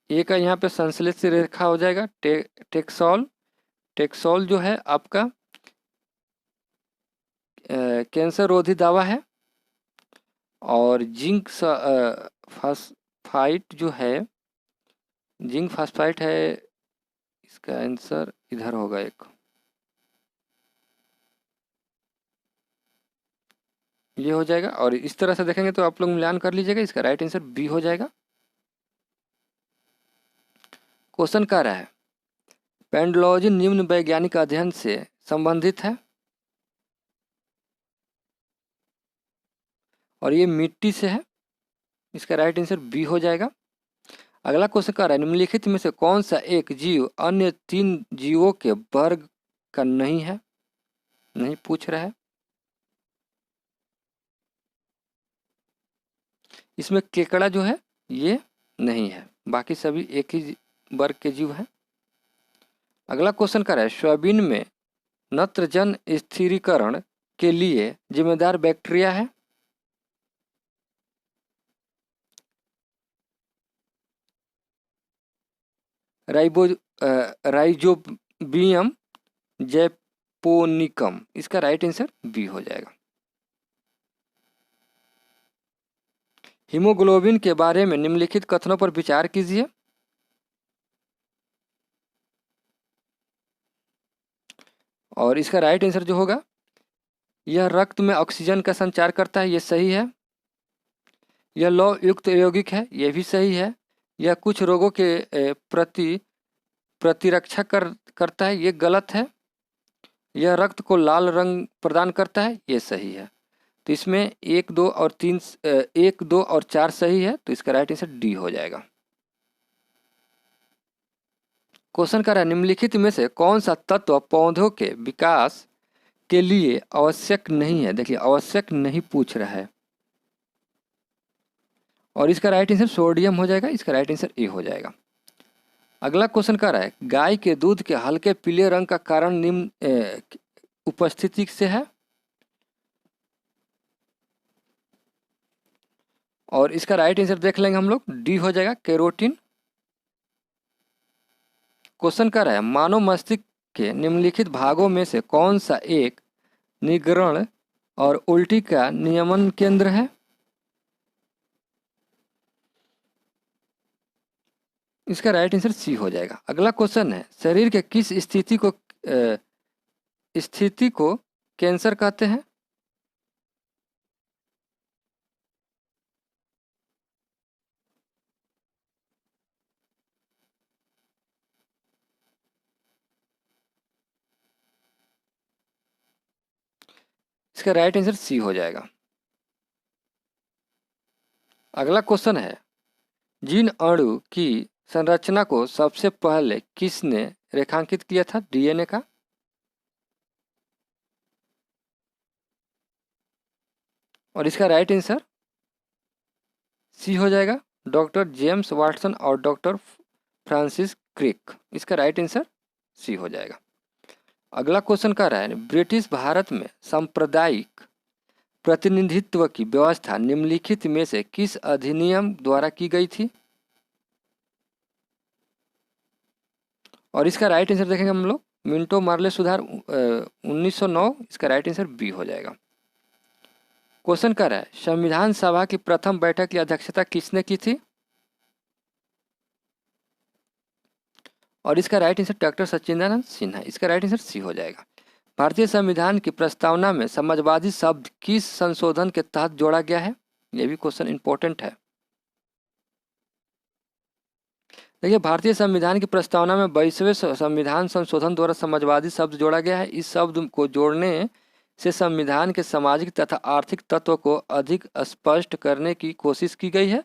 ए का यहाँ पे संश्लेष से रेखा हो जाएगा, टेक्सोल। टेक्सोल जो है आपका कैंसर रोधी दवा है। और जिंक फास्फाइट जो है, जिंक फास्फाइट है, इसका आंसर इधर होगा एक, ये हो जाएगा। और इस तरह से देखेंगे तो आप लोग मिलान कर लीजिएगा, इसका राइट आंसर बी हो जाएगा। क्वेश्चन क्या रहा है, पेंडोलॉजी निम्न वैज्ञानिक अध्ययन से संबंधित है। और ये मिट्टी से है, इसका राइट आंसर बी हो जाएगा। अगला क्वेश्चन क्या रहा है, निम्नलिखित में से कौन सा एक जीव अन्य 3 जीवों के वर्ग का नहीं है, नहीं पूछ रहा है। इसमें केकड़ा जो है ये नहीं है, बाकी सभी एक ही वर्ग के जीव हैं। अगला क्वेश्चन कर रहा है सोयाबीन में नत्रजन स्थिरीकरण के लिए जिम्मेदार बैक्टीरिया है। राइजोबियम जैपोनिकम, इसका राइट आंसर बी हो जाएगा। हीमोग्लोबिन के बारे में निम्नलिखित कथनों पर विचार कीजिए। और इसका राइट आंसर जो होगा, यह रक्त में ऑक्सीजन का संचार करता है, ये सही है। यह लौह युक्त यौगिक है, ये भी सही है। यह कुछ रोगों के प्रति प्रतिरक्षा करता है, ये गलत है। यह रक्त को लाल रंग प्रदान करता है, ये सही है। तो इसमें 1, 2 और 3 1, 2 और 4 सही है, तो इसका राइट आंसर डी हो जाएगा। क्वेश्चन कर रहा है निम्नलिखित में से कौन सा तत्व पौधों के विकास के लिए आवश्यक नहीं है। देखिए आवश्यक नहीं पूछ रहा है, और इसका राइट आंसर सोडियम हो जाएगा, इसका राइट आंसर ए हो जाएगा। अगला क्वेश्चन कर रहा है गाय के दूध के हल्के पीले रंग का कारण निम्न उपस्थिति से है, और इसका राइट आंसर देख लेंगे हम लोग, डी हो जाएगा कैरोटीन। क्वेश्चन कर रहा है मानव मस्तिष्क के निम्नलिखित भागों में से कौन सा एक निगरण और उल्टी का नियमन केंद्र है। इसका राइट आंसर सी हो जाएगा। अगला क्वेश्चन है शरीर के किस स्थिति को कैंसर कहते हैं। इसका राइट आंसर सी हो जाएगा। अगला क्वेश्चन है जिन अणु की संरचना को सबसे पहले किसने रेखांकित किया था, डीएनए का। और इसका राइट आंसर सी हो जाएगा, डॉक्टर जेम्स वाटसन और डॉक्टर फ्रांसिस क्रिक। इसका राइट आंसर सी हो जाएगा। अगला क्वेश्चन कह रहा है ब्रिटिश भारत में सांप्रदायिक प्रतिनिधित्व की व्यवस्था निम्नलिखित में से किस अधिनियम द्वारा की गई थी। और इसका राइट आंसर देखेंगे हम लोग, मिंटो मार्ले सुधार 1909। इसका राइट आंसर बी हो जाएगा। क्वेश्चन कर रहा है संविधान सभा की प्रथम बैठक की अध्यक्षता किसने की थी। और इसका राइट आंसर डॉक्टर सच्चिदानंद सिन्हा। इसका राइट आंसर सी हो जाएगा। भारतीय संविधान की प्रस्तावना में समाजवादी शब्द किस संशोधन के तहत जोड़ा गया है। यह भी क्वेश्चन इंपॉर्टेंट है। देखिए भारतीय संविधान की प्रस्तावना में 22वें संविधान संशोधन द्वारा समाजवादी शब्द जोड़ा गया है। इस शब्द को जोड़ने से संविधान के सामाजिक तथा आर्थिक तत्व को अधिक स्पष्ट करने की कोशिश की गई है।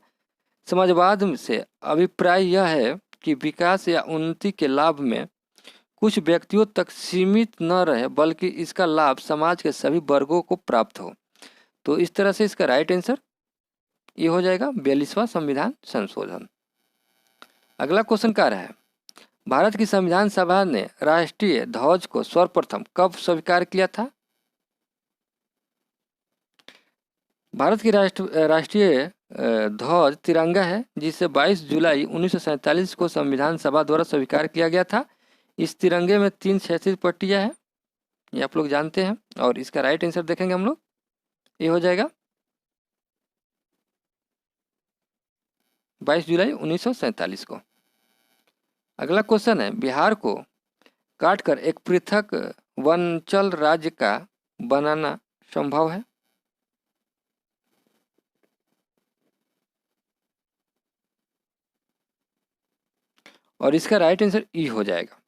समाजवाद से अभिप्राय यह है कि विकास या उन्नति के लाभ में कुछ व्यक्तियों तक सीमित न रहे, बल्कि इसका लाभ समाज के सभी वर्गों को प्राप्त हो। तो इस तरह से इसका राइट आंसर ये हो जाएगा 42वां संविधान संशोधन। अगला क्वेश्चन क्या रहा है भारत की संविधान सभा ने राष्ट्रीय ध्वज को सर्वप्रथम कब स्वीकार किया था। भारत की राष्ट्रीय ध्वज तिरंगा है, जिसे 22 जुलाई 1947 को संविधान सभा द्वारा स्वीकार किया गया था। इस तिरंगे में 3 क्षैतिज पट्टियां हैं, ये आप लोग जानते हैं। और इसका राइट आंसर देखेंगे हम लोग, ये हो जाएगा 22 जुलाई 1947 को। अगला क्वेश्चन है बिहार को काटकर एक पृथक वनांचल राज्य का बनाना संभव है। और इसका राइट आंसर ई हो जाएगा।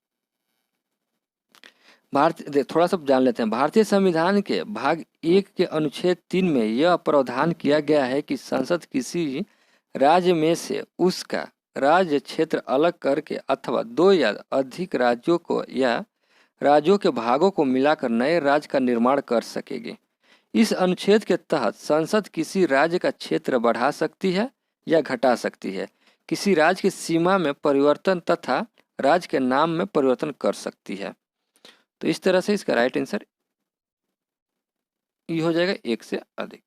थोड़ा सा जान लेते हैं। भारतीय संविधान के भाग 1 के अनुच्छेद 3 में यह प्रावधान किया गया है कि संसद किसी राज्य में से उसका राज्य क्षेत्र अलग करके अथवा 2 या अधिक राज्यों को या राज्यों के भागों को मिलाकर नए राज्य का निर्माण कर सकेगी। इस अनुच्छेद के तहत संसद किसी राज्य का क्षेत्र बढ़ा सकती है या घटा सकती है, किसी राज्य की सीमा में परिवर्तन तथा राज्य के नाम में परिवर्तन कर सकती है। तो इस तरह से इसका राइट आंसर ये हो जाएगा, एक से अधिक।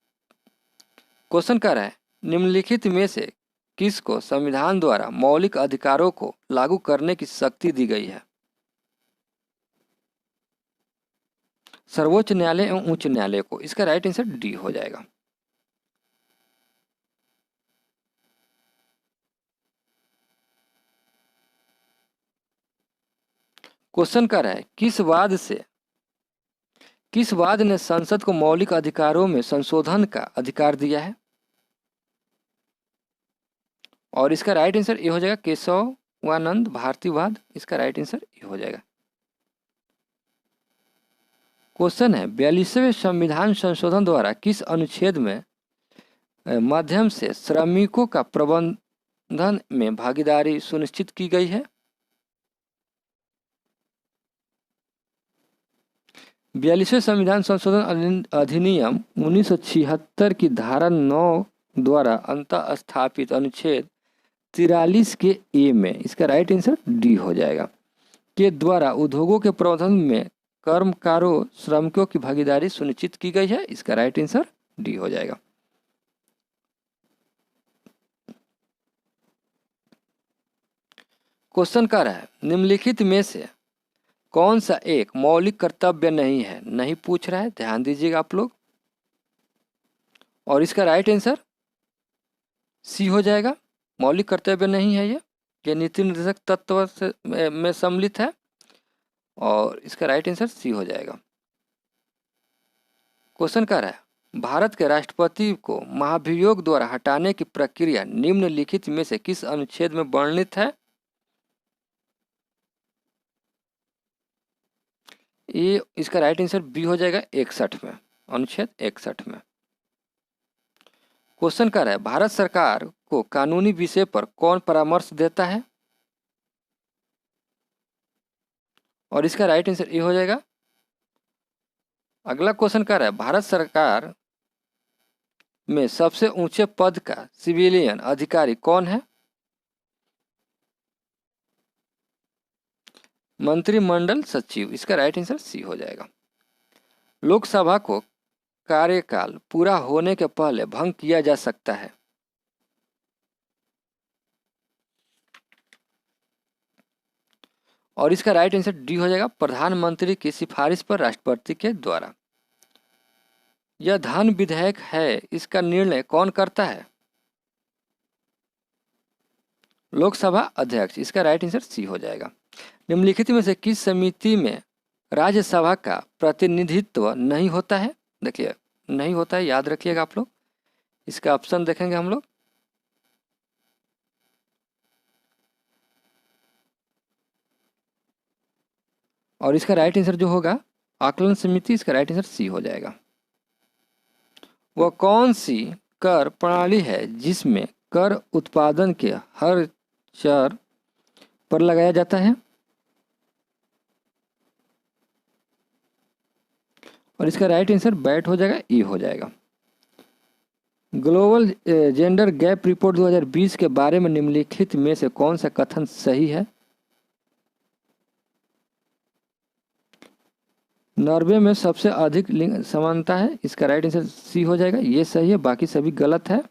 क्वेश्चन कह रहा है निम्नलिखित में से किसको संविधान द्वारा मौलिक अधिकारों को लागू करने की शक्ति दी गई है? सर्वोच्च न्यायालय एवं उच्च न्यायालय को। इसका राइट आंसर डी हो जाएगा। क्वेश्चन कर रहा है किस वाद ने संसद को मौलिक अधिकारों में संशोधन का अधिकार दिया है? और इसका राइट आंसर ये हो जाएगा केशवानंद भारतीवाद। इसका राइट आंसर ये हो जाएगा। क्वेश्चन है 42वें संविधान संशोधन द्वारा किस अनुच्छेद में माध्यम से श्रमिकों का प्रबंधन में भागीदारी सुनिश्चित की गई है? 42वें संविधान संशोधन अधिनियम 1976 की धारा 9 द्वारा अंतः स्थापित अनुच्छेद 43 के ए में, इसका राइट आंसर डी हो जाएगा, के द्वारा उद्योगों के प्रबंधन में कर्मकारों श्रमिकों की भागीदारी सुनिश्चित की गई है। इसका राइट आंसर डी हो जाएगा। क्वेश्चन कर रहा है निम्नलिखित में से कौन सा एक मौलिक कर्तव्य नहीं है? नहीं पूछ रहा है, ध्यान दीजिएगा आप लोग। और इसका राइट आंसर सी हो जाएगा। मौलिक कर्तव्य नहीं है ये नीति निर्देशक तत्व से में सम्मिलित है और इसका राइट आंसर सी हो जाएगा। क्वेश्चन कर रहा है भारत के राष्ट्रपति को महाभियोग द्वारा हटाने की प्रक्रिया निम्नलिखित में से किस अनुच्छेद में वर्णित है? ये इसका राइट आंसर बी हो जाएगा 61 में, अनुच्छेद 61 में। क्वेश्चन कर रहा है भारत सरकार को कानूनी विषय पर कौन परामर्श देता है? और इसका राइट आंसर ये हो जाएगा। अगला क्वेश्चन कर रहा है भारत सरकार में सबसे ऊंचे पद का सिविलियन अधिकारी कौन है? मंत्रिमंडल सचिव। इसका राइट आंसर सी हो जाएगा। लोकसभा को कार्यकाल पूरा होने के पहले भंग किया जा सकता है। और इसका राइट आंसर डी हो जाएगा, प्रधानमंत्री की सिफारिश पर राष्ट्रपति के द्वारा। यह धन विधेयक है, इसका निर्णय कौन करता है? लोकसभा अध्यक्ष। इसका राइट आंसर सी हो जाएगा। निम्नलिखित में से किस समिति में राज्यसभा का प्रतिनिधित्व नहीं होता है? देखिए नहीं होता है, याद रखिएगा आप लोग। इसका ऑप्शन देखेंगे हम लोग। और इसका राइट आंसर जो होगा आकलन समिति। इसका राइट आंसर सी हो जाएगा। वह कौन सी कर प्रणाली है जिसमें कर उत्पादन के हर चर पर लगाया जाता है? और इसका राइट आंसर बैट हो जाएगा, ई हो जाएगा। ग्लोबल जेंडर गैप रिपोर्ट 2020 के बारे में निम्नलिखित में से कौन सा कथन सही है? नॉर्वे में सबसे अधिक लिंग समानता है। इसका राइट आंसर सी हो जाएगा, ये सही है, बाकी सभी गलत है।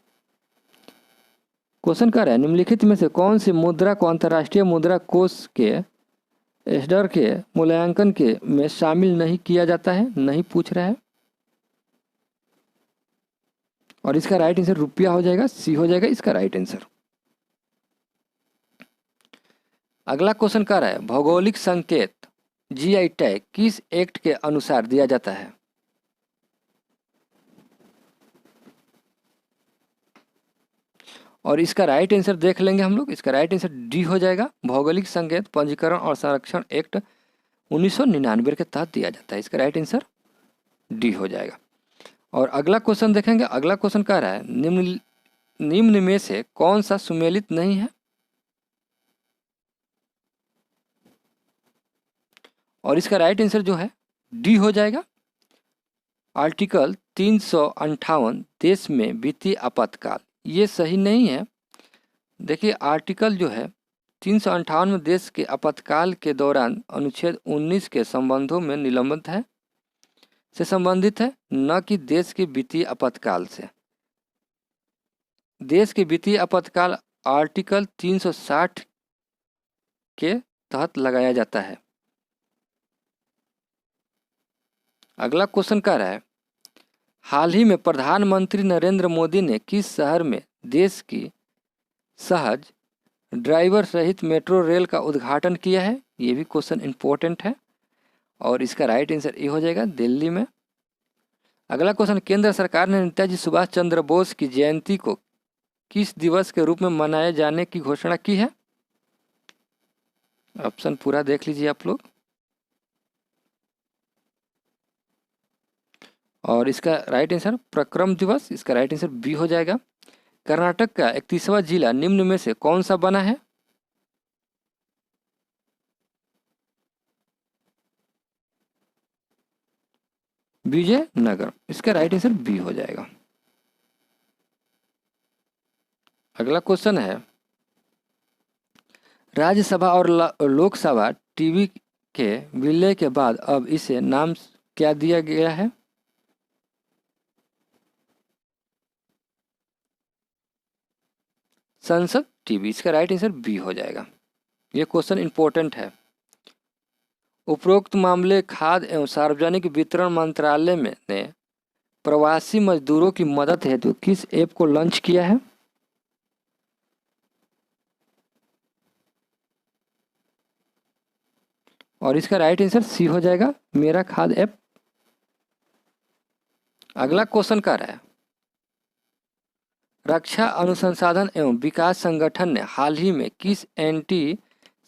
क्वेश्चन कर रहा है निम्नलिखित में से कौन सी मुद्रा को अंतर्राष्ट्रीय मुद्रा कोष के एसडर के मूल्यांकन के में शामिल नहीं किया जाता है? नहीं पूछ रहा है। और इसका राइट आंसर रुपया हो जाएगा, सी हो जाएगा इसका राइट आंसर। अगला क्वेश्चन कर रहा है भौगोलिक संकेत जीआई टैग किस एक्ट के अनुसार दिया जाता है? और इसका राइट आंसर देख लेंगे हम लोग। इसका राइट आंसर डी हो जाएगा। भौगोलिक संकेत पंजीकरण और संरक्षण एक्ट 1999 के तहत दिया जाता है। इसका राइट आंसर डी हो जाएगा। और अगला क्वेश्चन देखेंगे। अगला क्वेश्चन कह रहा है निम्न में से कौन सा सुमेलित नहीं है? और इसका राइट आंसर जो है डी हो जाएगा। आर्टिकल 358 देश में वित्तीय आपातकाल, ये सही नहीं है। देखिए आर्टिकल जो है 358 में देश के आपातकाल के दौरान अनुच्छेद 19 के संबंधों में निलंबित है से संबंधित है, न कि देश के वित्तीय आपातकाल से। देश के वित्तीय आपातकाल आर्टिकल 360 के तहत लगाया जाता है। अगला क्वेश्चन कह रहा है, हाल ही में प्रधानमंत्री नरेंद्र मोदी ने किस शहर में देश की सहज ड्राइवर सहित मेट्रो रेल का उद्घाटन किया है? ये भी क्वेश्चन इंपॉर्टेंट है और इसका राइट आंसर ये हो जाएगा, दिल्ली में। अगला क्वेश्चन, केंद्र सरकार ने नेताजी सुभाष चंद्र बोस की जयंती को किस दिवस के रूप में मनाए जाने की घोषणा की है? ऑप्शन पूरा देख लीजिए आप लोग। और इसका राइट आंसर पराक्रम दिवस, इसका राइट आंसर बी हो जाएगा। कर्नाटक का 31वां जिला निम्न में से कौन सा बना है? विजयनगर, इसका राइट आंसर बी हो जाएगा। अगला क्वेश्चन है, राज्यसभा और लोकसभा टीवी के विलय के बाद अब इसे नाम क्या दिया गया है? संसद टीवी, इसका राइट आंसर बी हो जाएगा। ये क्वेश्चन इंपॉर्टेंट है। उपरोक्त मामले खाद्य एवं सार्वजनिक वितरण मंत्रालय में ने प्रवासी मजदूरों की मदद हेतु किस ऐप को लॉन्च किया है? और इसका राइट आंसर सी हो जाएगा, मेरा खाद्य ऐप। अगला क्वेश्चन कह रहा है, रक्षा अनुसंधान एवं विकास संगठन ने हाल ही में किस एंटी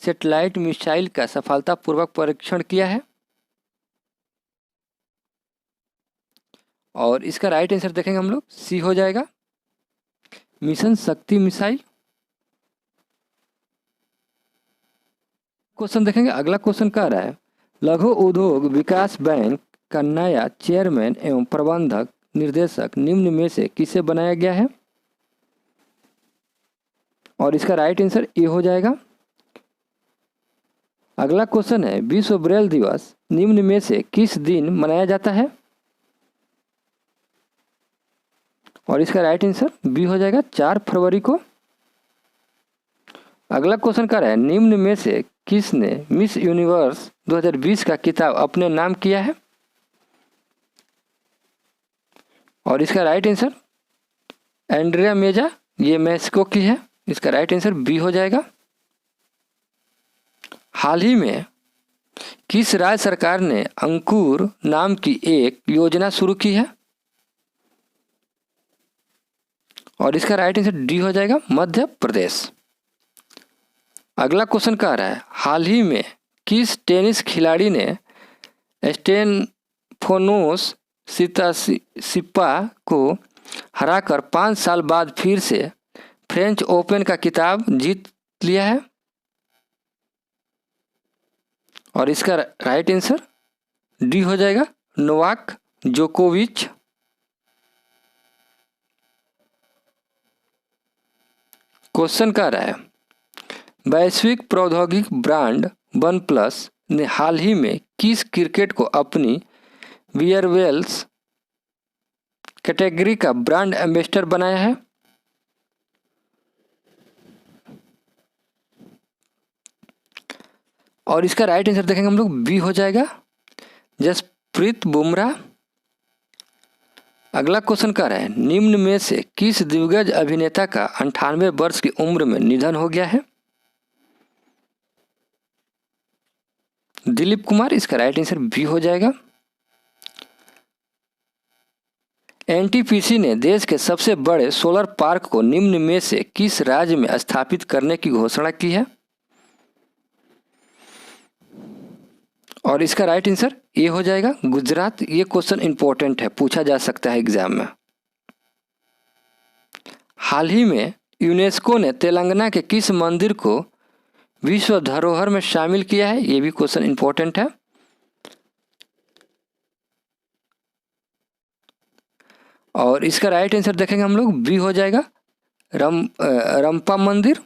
सैटेलाइट मिसाइल का सफलतापूर्वक परीक्षण किया है? और इसका राइट आंसर देखेंगे हम लोग, सी हो जाएगा, मिशन शक्ति मिसाइल। क्वेश्चन देखेंगे, अगला क्वेश्चन कह रहा है, लघु उद्योग विकास बैंक का नया चेयरमैन एवं प्रबंधक निर्देशक निम्न में से किसे बनाया गया है? और इसका राइट आंसर ए हो जाएगा। अगला क्वेश्चन है, विश्व ब्रेल दिवस निम्न में से किस दिन मनाया जाता है? और इसका राइट आंसर बी हो जाएगा, 4 फरवरी को। अगला क्वेश्चन कर रहा है, निम्न में से किसने मिस यूनिवर्स 2020 का खिताब अपने नाम किया है? और इसका राइट आंसर एंड्रिया मेजा, ये मैक्सिको की है, इसका राइट आंसर बी हो जाएगा। हाल ही में किस राज्य सरकार ने अंकुर नाम की एक योजना शुरू की है? और इसका राइट आंसर डी हो जाएगा, मध्य प्रदेश। अगला क्वेश्चन कह रहा है, हाल ही में किस टेनिस खिलाड़ी ने स्टेफानोस सित्सिपा को हराकर 5 साल बाद फिर से फ्रेंच ओपन का खिताब जीत लिया है? और इसका राइट आंसर डी हो जाएगा, नोवाक जोकोविच। क्वेश्चन कह रहा है, वैश्विक प्रौद्योगिकी ब्रांड OnePlus ने हाल ही में किस क्रिकेट को अपनी वियरवेल्स कैटेगरी का ब्रांड एम्बेसडर बनाया है? और इसका राइट आंसर देखेंगे हम लोग, बी हो जाएगा, जसप्रीत बुमराह। अगला क्वेश्चन कह रहा है, निम्न में से किस दिग्गज अभिनेता का 98 वर्ष की उम्र में निधन हो गया है? दिलीप कुमार, इसका राइट आंसर बी हो जाएगा। एनटीपीसी ने देश के सबसे बड़े सोलर पार्क को निम्न में से किस राज्य में स्थापित करने की घोषणा की है? और इसका राइट आंसर ए हो जाएगा, गुजरात। ये क्वेश्चन इंपॉर्टेंट है, पूछा जा सकता है एग्जाम में। हाल ही में यूनेस्को ने तेलंगाना के किस मंदिर को विश्व धरोहर में शामिल किया है? ये भी क्वेश्चन इंपॉर्टेंट है। और इसका राइट आंसर देखेंगे हम लोग, बी हो जाएगा, रंपा मंदिर।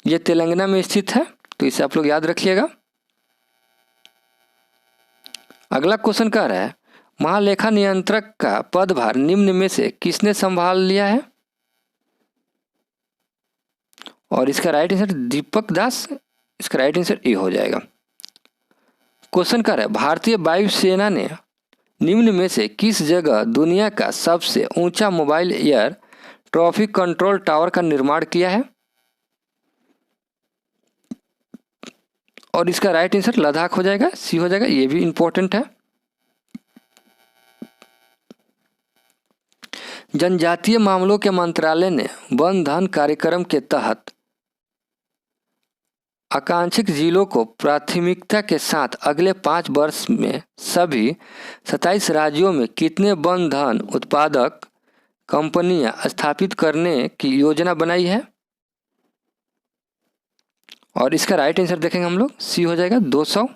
ये तेलंगाना में स्थित है, तो इसे आप लोग याद रखिएगा। अगला क्वेश्चन कह रहा है, महालेखा नियंत्रक का पदभार निम्न में से किसने संभाल लिया है? और इसका राइट आंसर दीपक दास। इसका राइट आंसर ए हो जाएगा। क्वेश्चन कर रहा है, भारतीय वायुसेना ने निम्न में से किस जगह दुनिया का सबसे ऊंचा mobile air traffic control tower का निर्माण किया है? और इसका राइट आंसर लद्दाख हो जाएगा, सी हो जाएगा। ये भी इंपॉर्टेंट है। जनजातीय मामलों के मंत्रालय ने वन धन कार्यक्रम के तहत आकांक्षित जिलों को प्राथमिकता के साथ अगले 5 वर्ष में सभी 27 राज्यों में कितने वन धन उत्पादक कंपनियां स्थापित करने की योजना बनाई है? और इसका राइट आंसर देखेंगे हम लोग, सी हो जाएगा 200।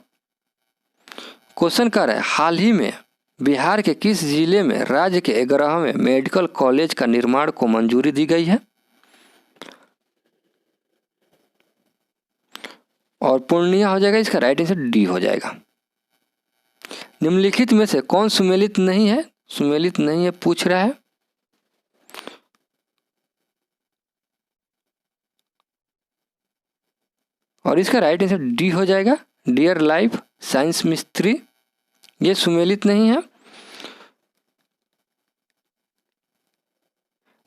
क्वेश्चन कर रहा है, हाल ही में बिहार के किस जिले में राज्य के 11वें मेडिकल कॉलेज का निर्माण को मंजूरी दी गई है? और पूर्णिया हो जाएगा। इसका राइट आंसर डी हो जाएगा। निम्नलिखित में से कौन सुमेलित नहीं है? सुमेलित नहीं है पूछ रहा है। और इसका राइट आंसर डी हो जाएगा, डियर लाइफ साइंस मिस्त्री। ये सुमेलित नहीं है,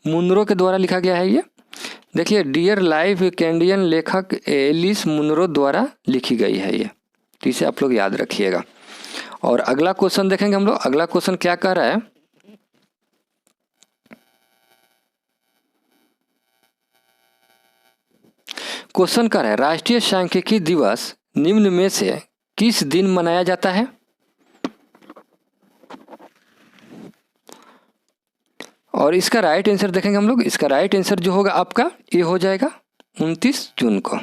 मुनरो के द्वारा लिखा गया है। ये देखिए, डियर लाइफ कैनेडियन लेखक एलिस मुनरो द्वारा लिखी गई है ये, तो इसे आप लोग याद रखिएगा। और अगला क्वेश्चन देखेंगे हम लोग। अगला क्वेश्चन क्या कह रहा है, क्वेश्चन कर रहा है, राष्ट्रीय सांख्यिकी दिवस निम्न में से किस दिन मनाया जाता है? और इसका राइट आंसर देखेंगे हम लोग। इसका राइट आंसर जो होगा आपका ये हो जाएगा 29 जून को।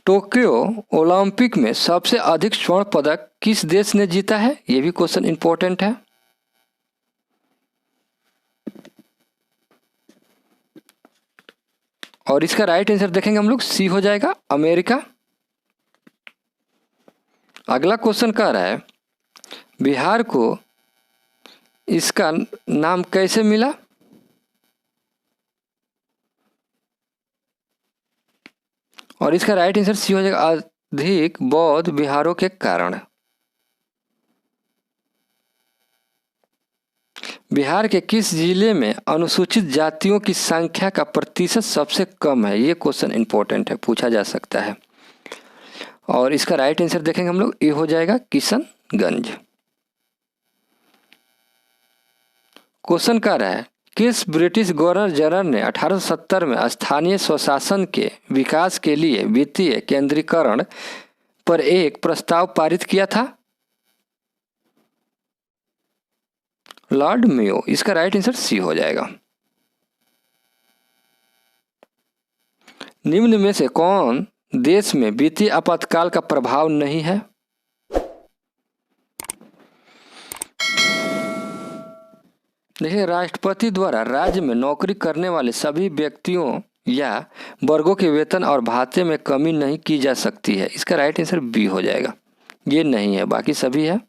टोक्यो ओलंपिक में सबसे अधिक स्वर्ण पदक किस देश ने जीता है? ये भी क्वेश्चन इंपॉर्टेंट है। और इसका राइट आंसर देखेंगे हम लोग, सी हो जाएगा, अमेरिका। अगला क्वेश्चन कह रहा है, बिहार को इसका नाम कैसे मिला? और इसका राइट आंसर सी हो जाएगा, अधिक बौद्ध विहारों के कारण। बिहार के किस जिले में अनुसूचित जातियों की संख्या का प्रतिशत सबसे कम है? ये क्वेश्चन इंपॉर्टेंट है, पूछा जा सकता है। और इसका राइट आंसर देखेंगे हम लोग, ये हो जाएगा किशनगंज। क्वेश्चन कर रहा है, किस ब्रिटिश गवर्नर जनरल ने 1870 में स्थानीय स्वशासन के विकास के लिए वित्तीय केंद्रीकरण पर एक प्रस्ताव पारित किया था? Lord Mayo. इसका राइट आंसर सी हो जाएगा। निम्न में से कौन देश में वित्तीय आपातकाल का प्रभाव नहीं है? देखिए, राष्ट्रपति द्वारा राज्य में नौकरी करने वाले सभी व्यक्तियों या वर्गों के वेतन और भाते में कमी नहीं की जा सकती है। इसका राइट आंसर बी हो जाएगा। ये नहीं है, बाकी सभी है।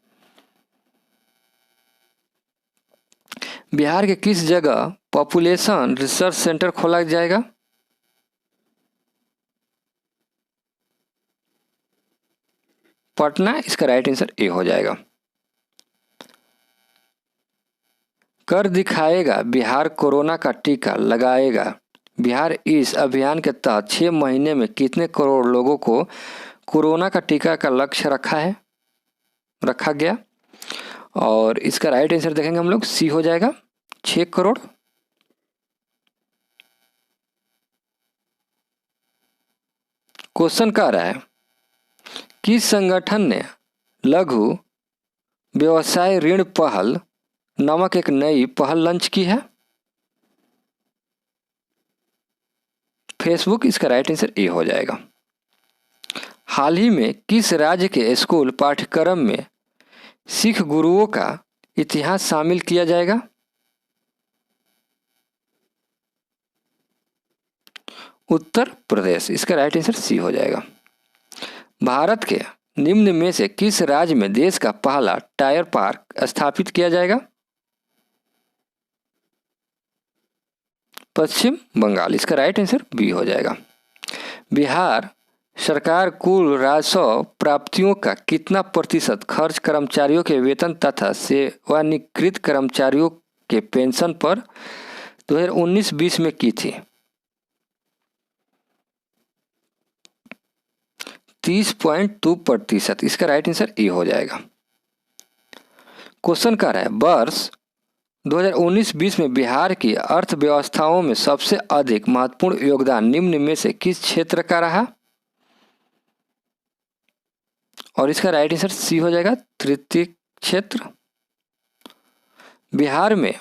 बिहार के किस जगह पॉपुलेशन रिसर्च सेंटर खोला जाएगा? पटना। इसका राइट आंसर ए हो जाएगा। कर दिखाएगा बिहार कोरोना का टीका लगाएगा। बिहार इस अभियान के तहत 6 महीने में कितने करोड़ लोगों को कोरोना का टीका का लक्ष्य रखा गया? और इसका राइट आंसर देखेंगे हम लोग, सी हो जाएगा, 6 करोड़। क्वेश्चन कह रहा है, किस संगठन ने लघु व्यवसाय ऋण पहल नामक एक नई पहल लॉन्च की है? फेसबुक। इसका राइट आंसर ए हो जाएगा। हाल ही में किस राज्य के स्कूल पाठ्यक्रम में सिख गुरुओं का इतिहास शामिल किया जाएगा? उत्तर प्रदेश। इसका राइट आंसर सी हो जाएगा। भारत के निम्न में से किस राज्य में देश का पहला टायर पार्क स्थापित किया जाएगा? पश्चिम बंगाल। इसका राइट आंसर बी हो जाएगा। बिहार सरकार कुल राजस्व प्राप्तियों का कितना प्रतिशत खर्च कर्मचारियों के वेतन तथा सेवानिवृत्त कर्मचारियों के पेंशन पर 2019-20 में की थी? 30.2%। इसका राइट आंसर ए हो जाएगा। क्वेश्चन कर रहा है वर्ष 2019-20 में बिहार की अर्थव्यवस्थाओं में सबसे अधिक महत्वपूर्ण योगदान निम्न में से किस क्षेत्र का रहा? और इसका राइट आंसर सी हो जाएगा, तृतीय क्षेत्र। बिहार में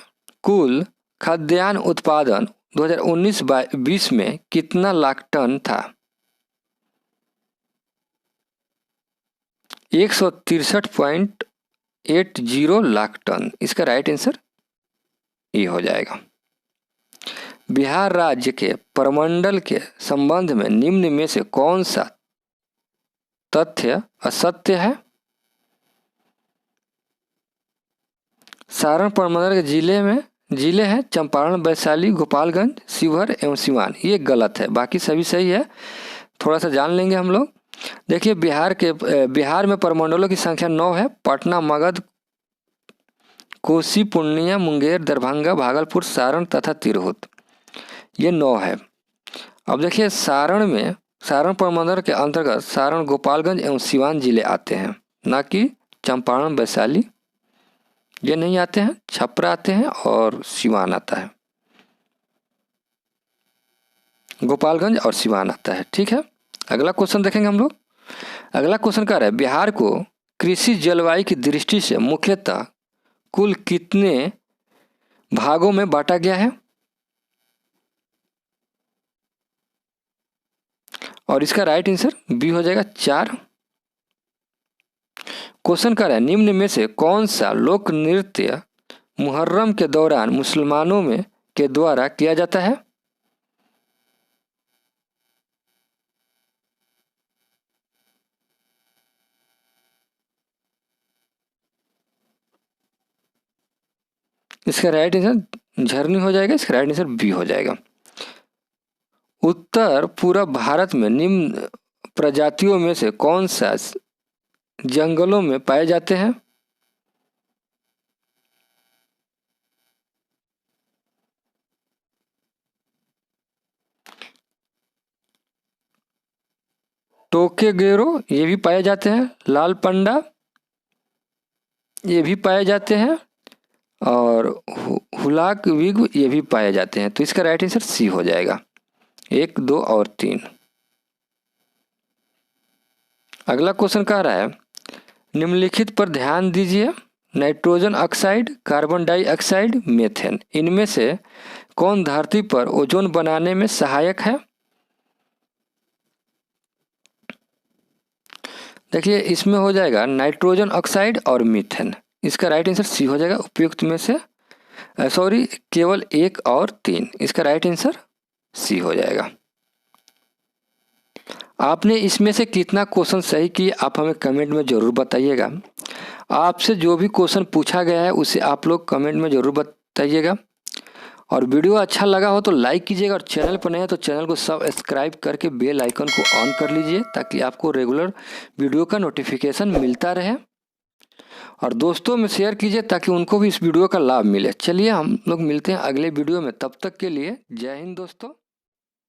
कुल खाद्यान्न उत्पादन 2019-20 में कितना लाख टन था? 163.80 लाख टन। इसका राइट आंसर ये हो जाएगा। बिहार राज्य के प्रमंडल के संबंध में निम्न में से कौन सा तथ्य असत्य है? सारण प्रमंडल के जिले हैं चंपारण, वैशाली, गोपालगंज, शिवहर एवं सिवान। ये गलत है, बाकी सभी सही है। थोड़ा सा जान लेंगे हम लोग। देखिए बिहार में प्रमंडलों की संख्या 9 है। पटना, मगध, कोसी, पूर्णिया, मुंगेर, दरभंगा, भागलपुर, सारण तथा तिरहुत, ये 9 है। अब देखिए सारण प्रमंडल के अंतर्गत सारण, गोपालगंज एवं सिवान जिले आते हैं, ना कि चंपारण, वैशाली ये नहीं आते हैं। छपरा आते हैं और सिवान आता है, गोपालगंज और सिवान आता है। ठीक है, अगला क्वेश्चन देखेंगे हम लोग। अगला क्वेश्चन कह रहा है बिहार को कृषि जलवायु की दृष्टि से मुख्यतः कुल कितने भागों में बांटा गया है? और इसका राइट आंसर बी हो जाएगा, 4। क्वेश्चन कर रहा है निम्न में से कौन सा लोक नृत्य मुहर्रम के दौरान मुसलमानों में के द्वारा किया जाता है? इसका राइट आंसर झरनी हो जाएगा। इसका राइट आंसर बी हो जाएगा। उत्तर पूर्व भारत में निम्न प्रजातियों में से कौन सा जंगलों में पाए जाते हैं? टोकेगेरो ये भी पाए जाते हैं, लाल पंडा ये भी पाए जाते हैं और हुलाक विग ये भी पाए जाते हैं। तो इसका राइट आंसर सी हो जाएगा, 1, 2 और 3। अगला क्वेश्चन कह रहा है निम्नलिखित पर ध्यान दीजिए। Nitrogen oxide, carbon dioxide, methane, इनमें से कौन धरती पर ओजोन बनाने में सहायक है? देखिए इसमें हो जाएगा नाइट्रोजन ऑक्साइड और मीथेन। इसका राइट आंसर सी हो जाएगा, उपयुक्त में से केवल 1 और 3। इसका राइट आंसर सी हो जाएगा। आपने इसमें से कितना क्वेश्चन सही किए आप हमें कमेंट में ज़रूर बताइएगा। आपसे जो भी क्वेश्चन पूछा गया है उसे आप लोग कमेंट में ज़रूर बताइएगा। और वीडियो अच्छा लगा हो तो लाइक कीजिएगा, और चैनल पर नए हैं तो चैनल को सब्सक्राइब करके बेल आइकन को ऑन कर लीजिए ताकि आपको रेगुलर वीडियो का नोटिफिकेशन मिलता रहे। और दोस्तों में शेयर कीजिए ताकि उनको भी इस वीडियो का लाभ मिले। चलिए हम लोग मिलते हैं अगले वीडियो में, तब तक के लिए जय हिंद दोस्तों।